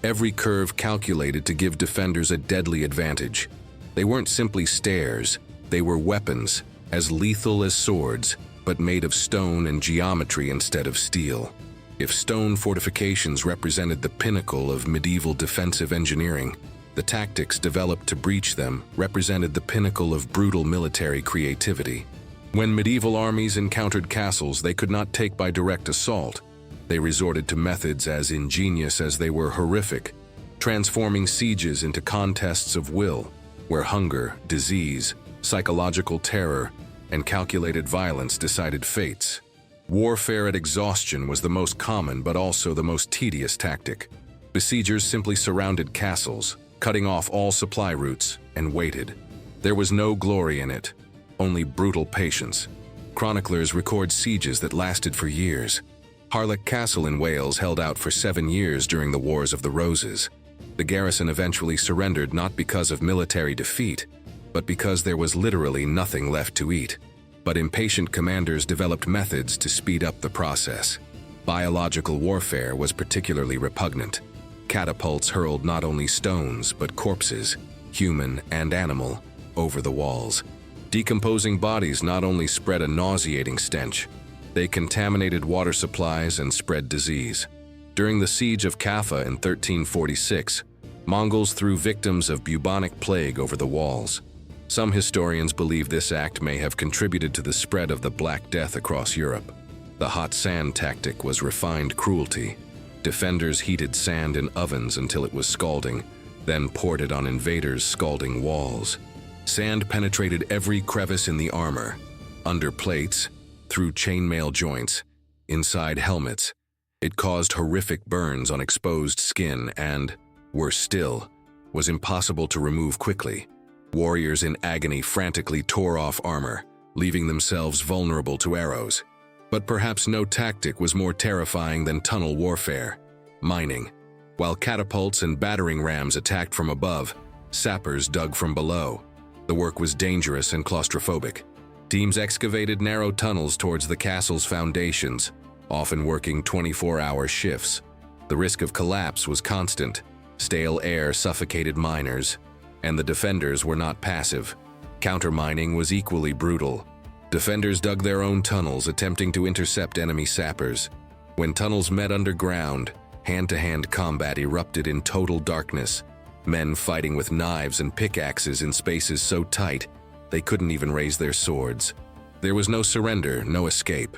every curve calculated to give defenders a deadly advantage. They weren't simply stairs, they were weapons, as lethal as swords, but made of stone and geometry instead of steel. If stone fortifications represented the pinnacle of medieval defensive engineering, the tactics developed to breach them represented the pinnacle of brutal military creativity. When medieval armies encountered castles they could not take by direct assault, they resorted to methods as ingenious as they were horrific, transforming sieges into contests of will, where hunger, disease, psychological terror, and calculated violence decided fates. Warfare at exhaustion was the most common but also the most tedious tactic. Besiegers simply surrounded castles, cutting off all supply routes, and waited. There was no glory in it, only brutal patience. Chroniclers record sieges that lasted for years. Harlech Castle in Wales held out for 7 years during the Wars of the Roses. The garrison eventually surrendered not because of military defeat, but because there was literally nothing left to eat. But impatient commanders developed methods to speed up the process. Biological warfare was particularly repugnant. Catapults hurled not only stones but corpses, human and animal, over the walls. Decomposing bodies not only spread a nauseating stench, they contaminated water supplies and spread disease. During the siege of Kaffa in 1346, Mongols threw victims of bubonic plague over the walls. Some historians believe this act may have contributed to the spread of the Black Death across Europe. The hot sand tactic was refined cruelty. Defenders heated sand in ovens until it was scalding, then poured it on invaders' scalding walls. Sand penetrated every crevice in the armor, under plates, through chainmail joints, inside helmets. It caused horrific burns on exposed skin and, worse still, was impossible to remove quickly. Warriors in agony frantically tore off armor, leaving themselves vulnerable to arrows. But perhaps no tactic was more terrifying than tunnel warfare, mining. While catapults and battering rams attacked from above, sappers dug from below. The work was dangerous and claustrophobic. Teams excavated narrow tunnels towards the castle's foundations, often working 24-hour shifts. The risk of collapse was constant. Stale air suffocated miners, and the defenders were not passive. Countermining was equally brutal. Defenders dug their own tunnels, attempting to intercept enemy sappers. When tunnels met underground, hand-to-hand combat erupted in total darkness, men fighting with knives and pickaxes in spaces so tight they couldn't even raise their swords. There was no surrender, no escape.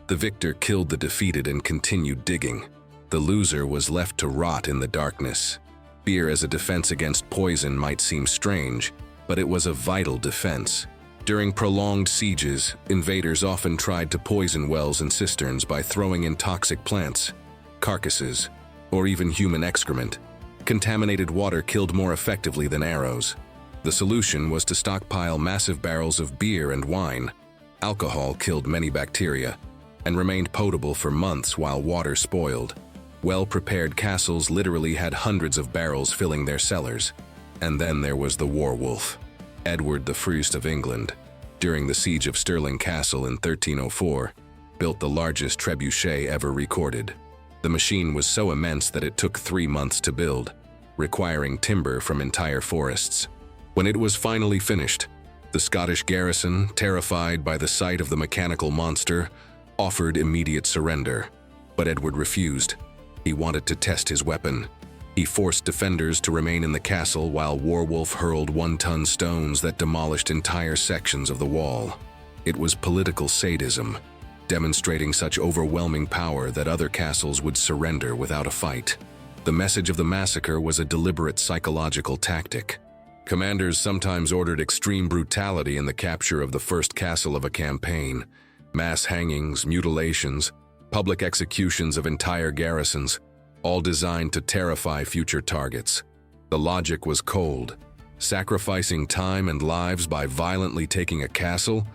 The victor killed the defeated and continued digging. The loser was left to rot in the darkness. Beer as a defense against poison might seem strange, but it was a vital defense. During prolonged sieges, invaders often tried to poison wells and cisterns by throwing in toxic plants, carcasses, or even human excrement. Contaminated water killed more effectively than arrows. The solution was to stockpile massive barrels of beer and wine. Alcohol killed many bacteria and remained potable for months while water spoiled. Well-prepared castles literally had hundreds of barrels filling their cellars. And then there was the werewolf, Edward I of England. During the siege of Stirling Castle in 1304, built the largest trebuchet ever recorded. The machine was so immense that it took 3 months to build, requiring timber from entire forests. When it was finally finished, the Scottish garrison, terrified by the sight of the mechanical monster, offered immediate surrender. But Edward refused. He wanted to test his weapon. He forced defenders to remain in the castle while Werewolf hurled 1-ton stones that demolished entire sections of the wall. It was political sadism, demonstrating such overwhelming power that other castles would surrender without a fight. The message of the massacre was a deliberate psychological tactic. Commanders sometimes ordered extreme brutality in the capture of the first castle of a campaign. Mass hangings, mutilations, public executions of entire garrisons, all designed to terrify future targets. The logic was cold. Sacrificing time and lives by violently taking a castle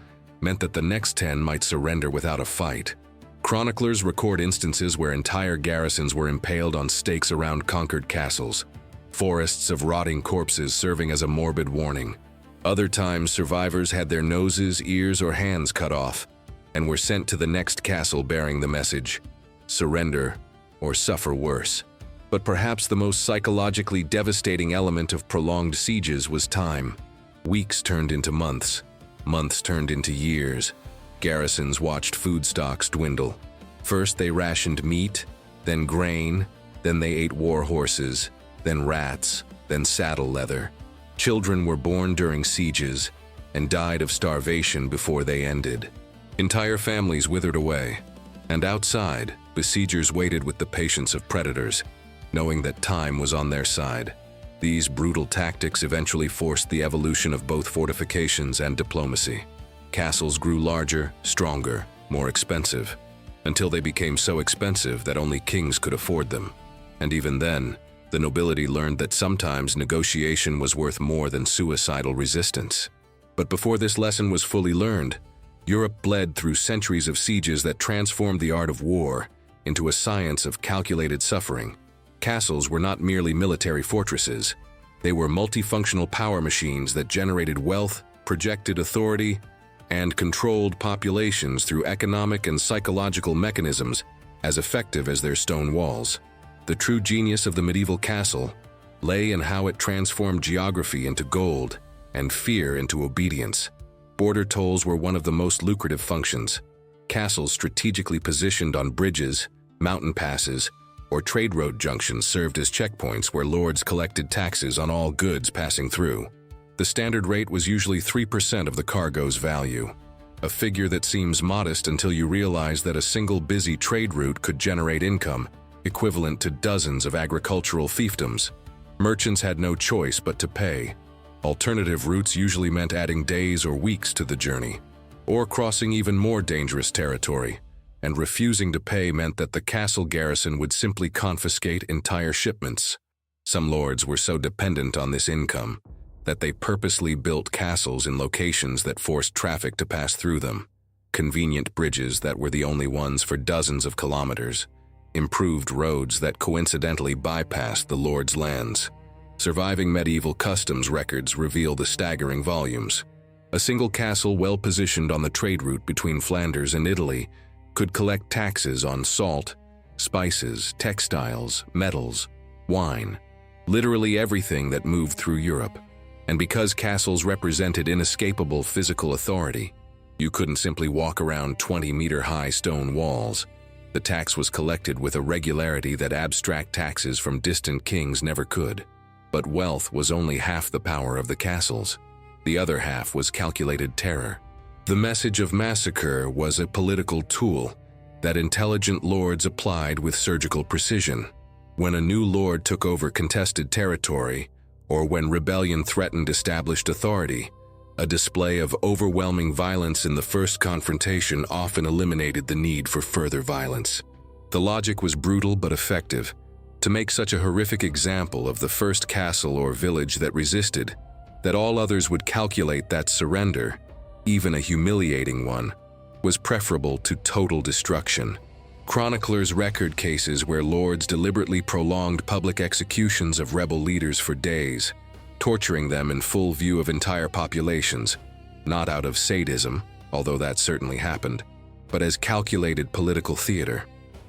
meant that the next 10 might surrender without a fight. Chroniclers record instances where entire garrisons were impaled on stakes around conquered castles, forests of rotting corpses serving as a morbid warning. Other times, survivors had their noses, ears, or hands cut off and were sent to the next castle bearing the message, surrender or suffer worse. But perhaps the most psychologically devastating element of prolonged sieges was time. Weeks turned into months. Months turned into years. Garrisons watched food stocks dwindle. First they rationed meat, then grain, then they ate war horses, then rats, then saddle leather. Children were born during sieges and died of starvation before they ended. Entire families withered away. And outside, besiegers waited with the patience of predators, knowing that time was on their side. These brutal tactics eventually forced the evolution of both fortifications and diplomacy. Castles grew larger, stronger, more expensive, until they became so expensive that only kings could afford them. And even then, the nobility learned that sometimes negotiation was worth more than suicidal resistance. But before this lesson was fully learned, Europe bled through centuries of sieges that transformed the art of war into a science of calculated suffering. Castles were not merely military fortresses. They were multifunctional power machines that generated wealth, projected authority, and controlled populations through economic and psychological mechanisms as effective as their stone walls. The true genius of the medieval castle lay in how it transformed geography into gold and fear into obedience. Border tolls were one of the most lucrative functions. Castles strategically positioned on bridges, mountain passes, or trade road junctions served as checkpoints where lords collected taxes on all goods passing through. The standard rate was usually 3% of the cargo's value, a figure that seems modest until you realize that a single busy trade route could generate income equivalent to dozens of agricultural fiefdoms. Merchants had no choice but to pay. Alternative routes usually meant adding days or weeks to the journey, or crossing even more dangerous territory, and refusing to pay meant that the castle garrison would simply confiscate entire shipments. Some lords were so dependent on this income that they purposely built castles in locations that forced traffic to pass through them. Convenient bridges that were the only ones for dozens of kilometers, improved roads that coincidentally bypassed the lord's lands. Surviving medieval customs records reveal the staggering volumes. A single castle well positioned on the trade route between Flanders and Italy could collect taxes on salt, spices, textiles, metals, wine, literally everything that moved through Europe. And because castles represented inescapable physical authority, You couldn't simply walk around 20-meter-high stone walls. The tax was collected with a regularity that abstract taxes from distant kings never could. But wealth was only half the power of the castles. The other half was calculated terror. The message of massacre was a political tool that intelligent lords applied with surgical precision. When a new lord took over contested territory, or when rebellion threatened established authority, a display of overwhelming violence in the first confrontation often eliminated the need for further violence. The logic was brutal but effective. To make such a horrific example of the first castle or village that resisted, that all others would calculate that surrender, even a humiliating one, was preferable to total destruction. Chroniclers record cases where lords deliberately prolonged public executions of rebel leaders for days, torturing them in full view of entire populations, not out of sadism, although that certainly happened, but as calculated political theater.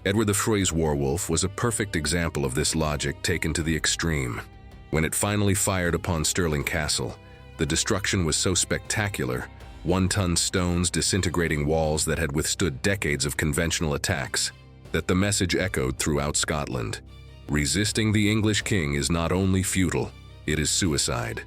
Edward the Frey's Warwolf was a perfect example of this logic taken to the extreme. When it finally fired upon Stirling Castle, the destruction was so spectacular, one-ton stones disintegrating walls that had withstood decades of conventional attacks, that the message echoed throughout Scotland. Resisting the English king is not only futile, it is suicide.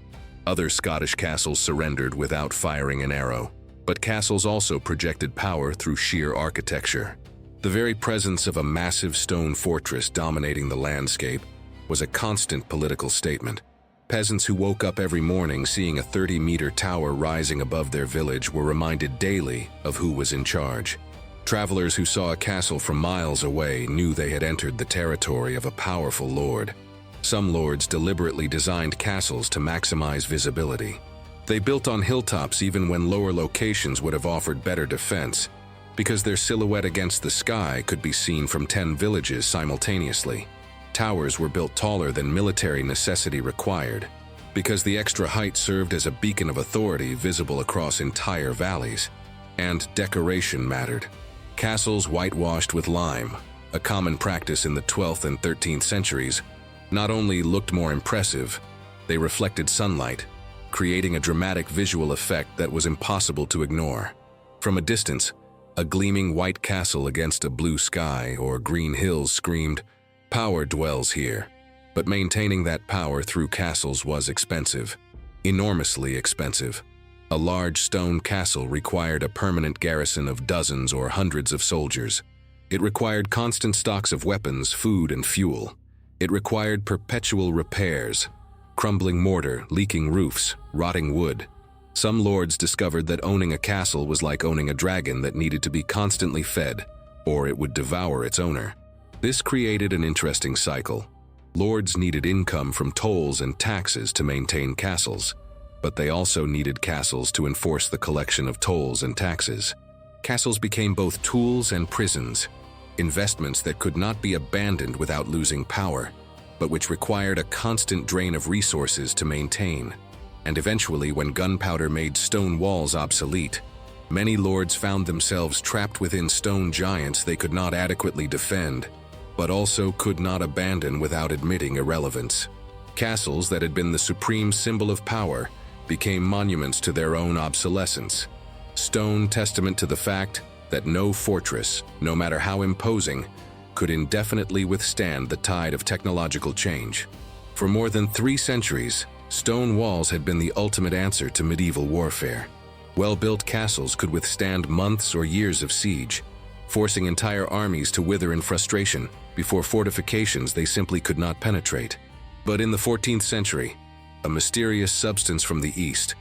Other Scottish castles surrendered without firing an arrow, but castles also projected power through sheer architecture. The very presence of a massive stone fortress dominating the landscape was a constant political statement. Peasants who woke up every morning seeing a 30-meter tower rising above their village were reminded daily of who was in charge. Travelers who saw a castle from miles away knew they had entered the territory of a powerful lord. Some lords deliberately designed castles to maximize visibility. They built on hilltops even when lower locations would have offered better defense, because their silhouette against the sky could be seen from 10 villages simultaneously. Towers were built taller than military necessity required, because the extra height served as a beacon of authority visible across entire valleys. And decoration mattered. Castles whitewashed with lime, a common practice in the 12th and 13th centuries, not only looked more impressive, they reflected sunlight, creating a dramatic visual effect that was impossible to ignore. From a distance, a gleaming white castle against a blue sky or green hills screamed, "Power dwells here." But maintaining that power through castles was expensive, enormously expensive. A large stone castle required a permanent garrison of dozens or hundreds of soldiers. It required constant stocks of weapons, food, and fuel. It required perpetual repairs, crumbling mortar, leaking roofs, rotting wood. Some lords discovered that owning a castle was like owning a dragon that needed to be constantly fed, or it would devour its owner. This created an interesting cycle. Lords needed income from tolls and taxes to maintain castles, but they also needed castles to enforce the collection of tolls and taxes. Castles became both tools and prisons, investments that could not be abandoned without losing power, but which required a constant drain of resources to maintain. And eventually, when gunpowder made stone walls obsolete, many lords found themselves trapped within stone giants they could not adequately defend, but also could not abandon without admitting irrelevance. Castles that had been the supreme symbol of power became monuments to their own obsolescence. Stone testament to the fact that no fortress, no matter how imposing, could indefinitely withstand the tide of technological change. For more than 3 centuries, stone walls had been the ultimate answer to medieval warfare. Well-built castles could withstand months or years of siege, forcing entire armies to wither in frustration before fortifications they simply could not penetrate. But in the 14th century, a mysterious substance from the east,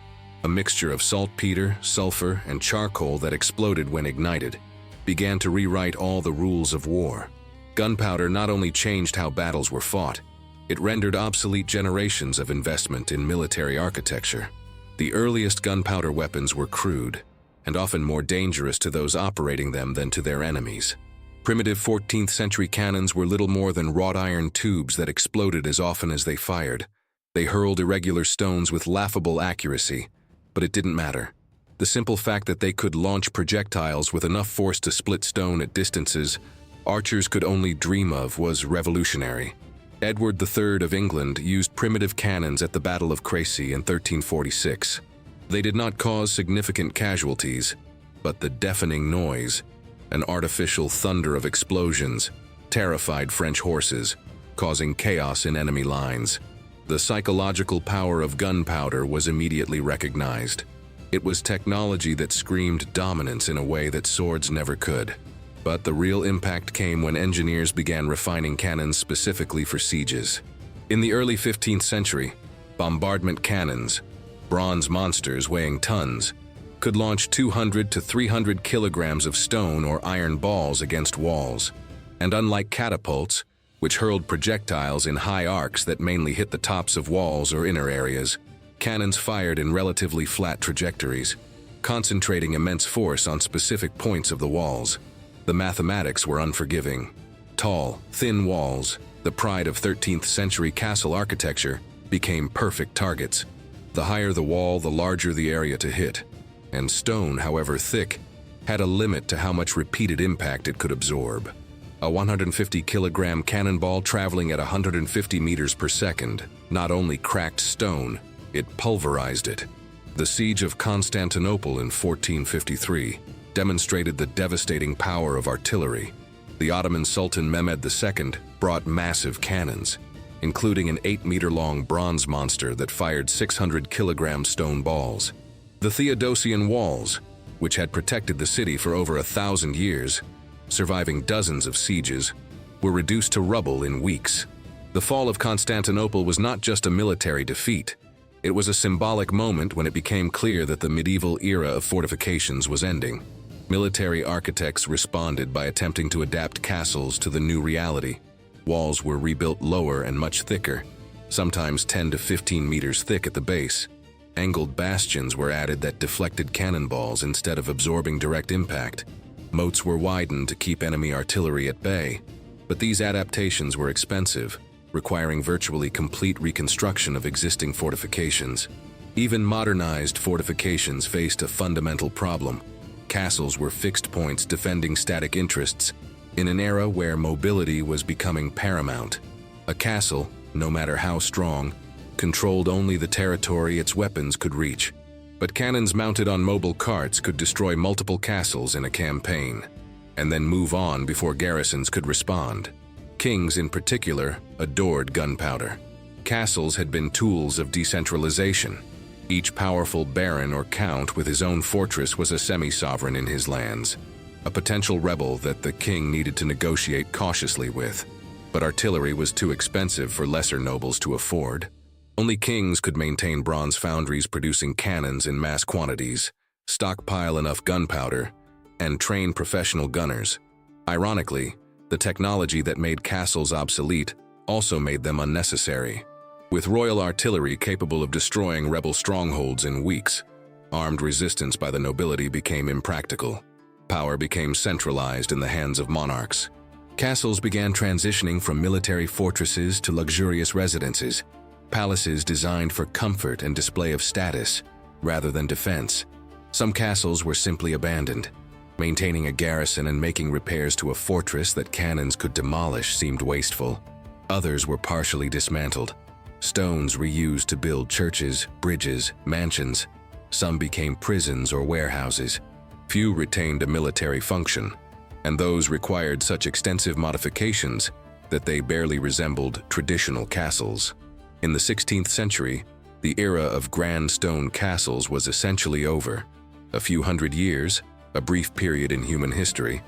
a mixture of saltpeter, sulfur, and charcoal that exploded when ignited, began to rewrite all the rules of war. Gunpowder not only changed how battles were fought, it rendered obsolete generations of investment in military architecture. The earliest gunpowder weapons were crude, and often more dangerous to those operating them than to their enemies. Primitive 14th century cannons were little more than wrought iron tubes that exploded as often as they fired. They hurled irregular stones with laughable accuracy, but it didn't matter. The simple fact that they could launch projectiles with enough force to split stone at distances archers could only dream of was revolutionary. Edward III of England used primitive cannons at the Battle of Crecy in 1346. They did not cause significant casualties, But the deafening noise, an artificial thunder of explosions, terrified French horses, causing chaos in enemy lines. The psychological power of gunpowder was immediately recognized. It was technology that screamed dominance in a way that swords never could. But the real impact came when engineers began refining cannons specifically for sieges. In the early 15th century, bombardment cannons, bronze monsters weighing tons, could launch 200 to 300 kilograms of stone or iron balls against walls. And unlike catapults, which hurled projectiles in high arcs that mainly hit the tops of walls or inner areas, cannons fired in relatively flat trajectories, concentrating immense force on specific points of the walls. The mathematics were unforgiving. Tall, thin walls, the pride of 13th century castle architecture, became perfect targets. The higher the wall, the larger the area to hit. And stone, however thick, had a limit to how much repeated impact it could absorb. A 150-kilogram cannonball traveling at 150 meters per second not only cracked stone, it pulverized it. The siege of Constantinople in 1453 demonstrated the devastating power of artillery. The Ottoman Sultan Mehmed II brought massive cannons, including an 8-meter-long bronze monster that fired 600-kilogram stone balls. The Theodosian walls, which had protected the city for over 1,000 years, surviving dozens of sieges, were reduced to rubble in weeks. The fall of Constantinople was not just a military defeat. It was a symbolic moment when it became clear that the medieval era of fortifications was ending. Military architects responded by attempting to adapt castles to the new reality. Walls were rebuilt lower and much thicker, sometimes 10 to 15 meters thick at the base. Angled bastions were added that deflected cannonballs instead of absorbing direct impact. Moats were widened to keep enemy artillery at bay. But these adaptations were expensive, requiring virtually complete reconstruction of existing fortifications. Even modernized fortifications faced a fundamental problem. Castles were fixed points defending static interests in an era where mobility was becoming paramount. A castle, no matter how strong, controlled only the territory its weapons could reach. But cannons mounted on mobile carts could destroy multiple castles in a campaign, and then move on before garrisons could respond. Kings, in particular, adored gunpowder. Castles had been tools of decentralization. Each powerful baron or count with his own fortress was a semi-sovereign in his lands, a potential rebel that the king needed to negotiate cautiously with. But artillery was too expensive for lesser nobles to afford. Only kings could maintain bronze foundries producing cannons in mass quantities, stockpile enough gunpowder, and train professional gunners. Ironically, the technology that made castles obsolete also made them unnecessary. With royal artillery capable of destroying rebel strongholds in weeks, armed resistance by the nobility became impractical. Power became centralized in the hands of monarchs. Castles began transitioning from military fortresses to luxurious residences, palaces designed for comfort and display of status, rather than defense. Some castles were simply abandoned. Maintaining a garrison and making repairs to a fortress that cannons could demolish seemed wasteful. Others were partially dismantled. Stones reused to build churches, bridges, mansions. Some became prisons or warehouses. Few retained a military function, and those required such extensive modifications that they barely resembled traditional castles. In the 16th century, the era of grand stone castles was essentially over. A few hundred years, a brief period in human history,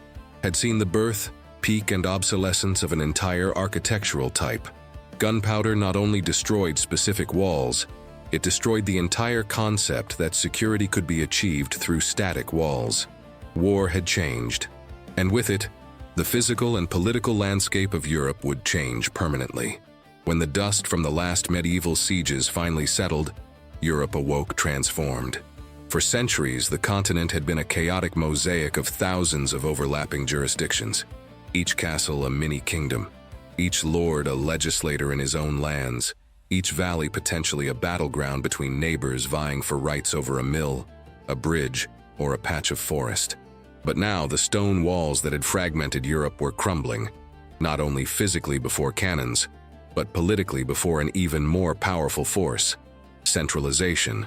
had seen the birth, peak, and obsolescence of an entire architectural type. Gunpowder not only destroyed specific walls, it destroyed the entire concept that security could be achieved through static walls. War had changed, and with it, the physical and political landscape of Europe would change permanently. When the dust from the last medieval sieges finally settled, Europe awoke transformed. For centuries, the continent had been a chaotic mosaic of thousands of overlapping jurisdictions, each castle a mini-kingdom, each lord a legislator in his own lands, each valley potentially a battleground between neighbors vying for rights over a mill, a bridge, or a patch of forest. But now the stone walls that had fragmented Europe were crumbling, not only physically before cannons, but politically before an even more powerful force: centralization.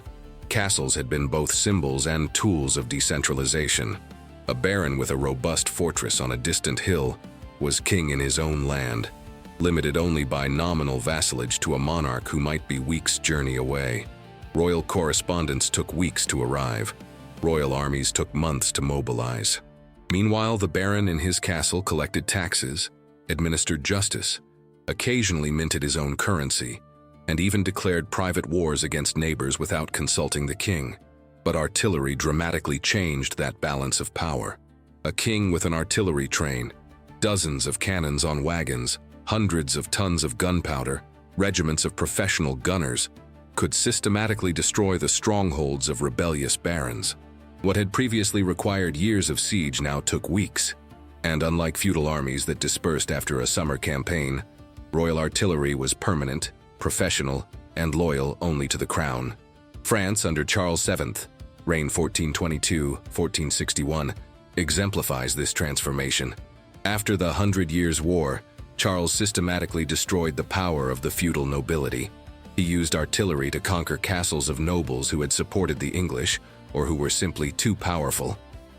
Castles had been both symbols and tools of decentralization. A baron with a robust fortress on a distant hill was king in his own land, limited only by nominal vassalage to a monarch who might be weeks' journey away. Royal correspondence took weeks to arrive. Royal armies took months to mobilize. Meanwhile, the baron in his castle collected taxes, administered justice, occasionally minted his own currency, and even declared private wars against neighbors without consulting the king. But artillery dramatically changed that balance of power. A king with an artillery train, dozens of cannons on wagons, hundreds of tons of gunpowder, regiments of professional gunners, could systematically destroy the strongholds of rebellious barons. What had previously required years of siege now took weeks. And unlike feudal armies that dispersed after a summer campaign, royal artillery was permanent, professional, and loyal only to the crown. France under Charles VII, reign 1422-1461, exemplifies this transformation. After the Hundred Years' War, Charles systematically destroyed the power of the feudal nobility. He used artillery to conquer castles of nobles who had supported the English or who were simply too powerful.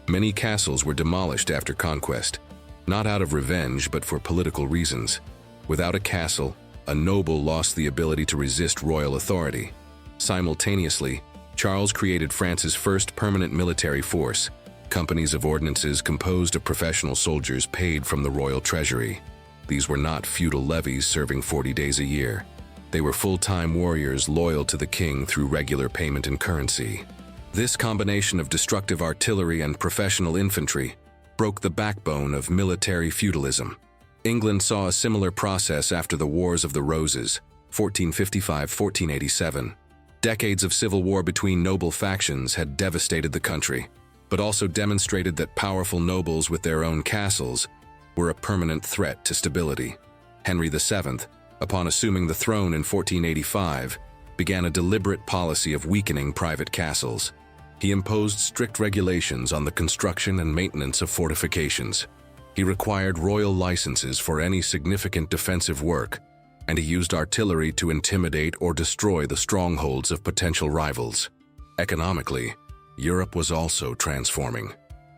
Many castles were demolished after conquest, not out of revenge but for political reasons. Without a castle, a noble lost the ability to resist royal authority. Simultaneously, Charles created France's first permanent military force, companies of ordnances composed of professional soldiers paid from the royal treasury. These were not feudal levies serving 40 days a year. They were full-time warriors loyal to the king through regular payment in currency. This combination of destructive artillery and professional infantry broke the backbone of military feudalism. England saw a similar process after the Wars of the Roses, 1455-1487. Decades of civil war between noble factions had devastated the country, but also demonstrated that powerful nobles with their own castles were a permanent threat to stability. Henry VII, upon assuming the throne in 1485, began a deliberate policy of weakening private castles. He imposed strict regulations on the construction and maintenance of fortifications. He required royal licenses for any significant defensive work, and he used artillery to intimidate or destroy the strongholds of potential rivals. Economically, Europe was also transforming.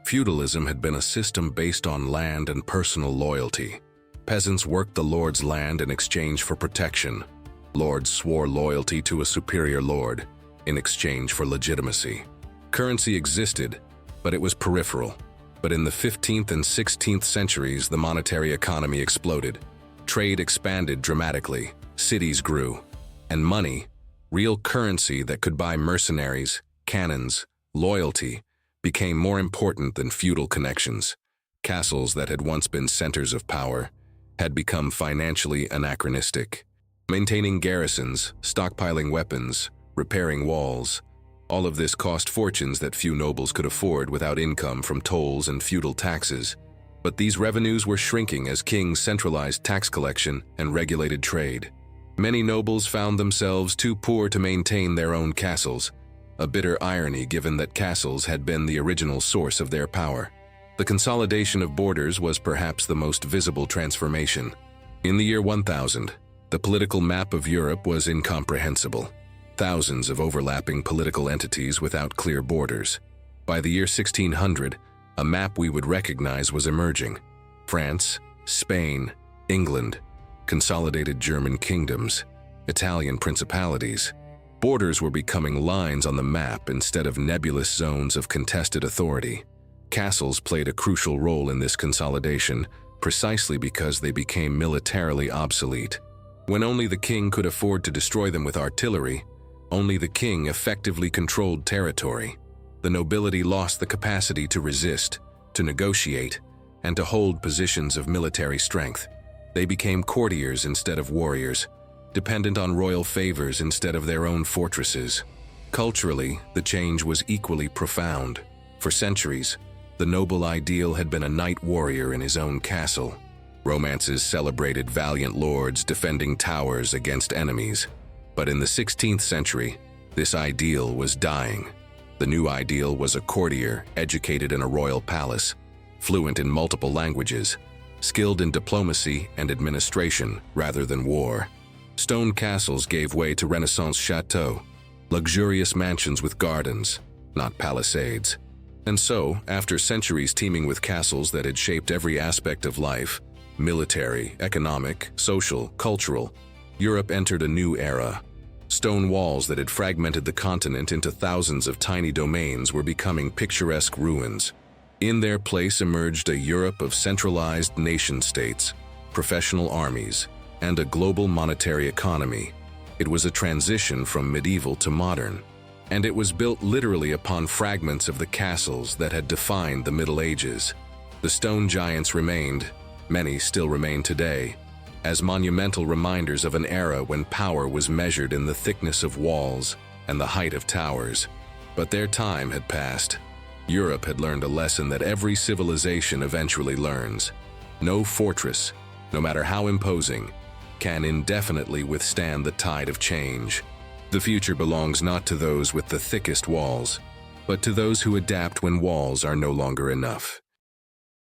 Feudalism had been a system based on land and personal loyalty. Peasants worked the lord's land in exchange for protection. Lords swore loyalty to a superior lord in exchange for legitimacy. Currency existed, but it was peripheral. But in the 15th and 16th centuries, the monetary economy exploded. Trade expanded dramatically, cities grew, and money, real currency that could buy mercenaries, cannons, loyalty, became more important than feudal connections. Castles that had once been centers of power had become financially anachronistic. Maintaining garrisons, stockpiling weapons, repairing walls, all of this cost fortunes that few nobles could afford without income from tolls and feudal taxes. But these revenues were shrinking as kings centralized tax collection and regulated trade. Many nobles found themselves too poor to maintain their own castles, a bitter irony given that castles had been the original source of their power. The consolidation of borders was perhaps the most visible transformation. In the year 1000, the political map of Europe was incomprehensible. Thousands of overlapping political entities without clear borders. By the year 1600, a map we would recognize was emerging. France, Spain, England, consolidated German kingdoms, Italian principalities. Borders were becoming lines on the map instead of nebulous zones of contested authority. Castles played a crucial role in this consolidation precisely because they became militarily obsolete. When only the king could afford to destroy them with artillery, only the king effectively controlled territory. The nobility lost the capacity to resist, to negotiate, and to hold positions of military strength. They became courtiers instead of warriors, dependent on royal favors instead of their own fortresses. Culturally, the change was equally profound. For centuries, the noble ideal had been a knight warrior in his own castle. Romances celebrated valiant lords defending towers against enemies. But in the 16th century, this ideal was dying. The new ideal was a courtier educated in a royal palace, fluent in multiple languages, skilled in diplomacy and administration rather than war. Stone castles gave way to Renaissance chateaux, luxurious mansions with gardens, not palisades. And so, after centuries teeming with castles that had shaped every aspect of life, military, economic, social, cultural, Europe entered a new era. Stone walls that had fragmented the continent into thousands of tiny domains were becoming picturesque ruins. In their place emerged a Europe of centralized nation-states, professional armies, and a global monetary economy. It was a transition from medieval to modern, and it was built literally upon fragments of the castles that had defined the Middle Ages. The stone giants remained, many still remain today, as monumental reminders of an era when power was measured in the thickness of walls and the height of towers. But their time had passed. Europe had learned a lesson that every civilization eventually learns. No fortress, no matter how imposing, can indefinitely withstand the tide of change. The future belongs not to those with the thickest walls, but to those who adapt when walls are no longer enough.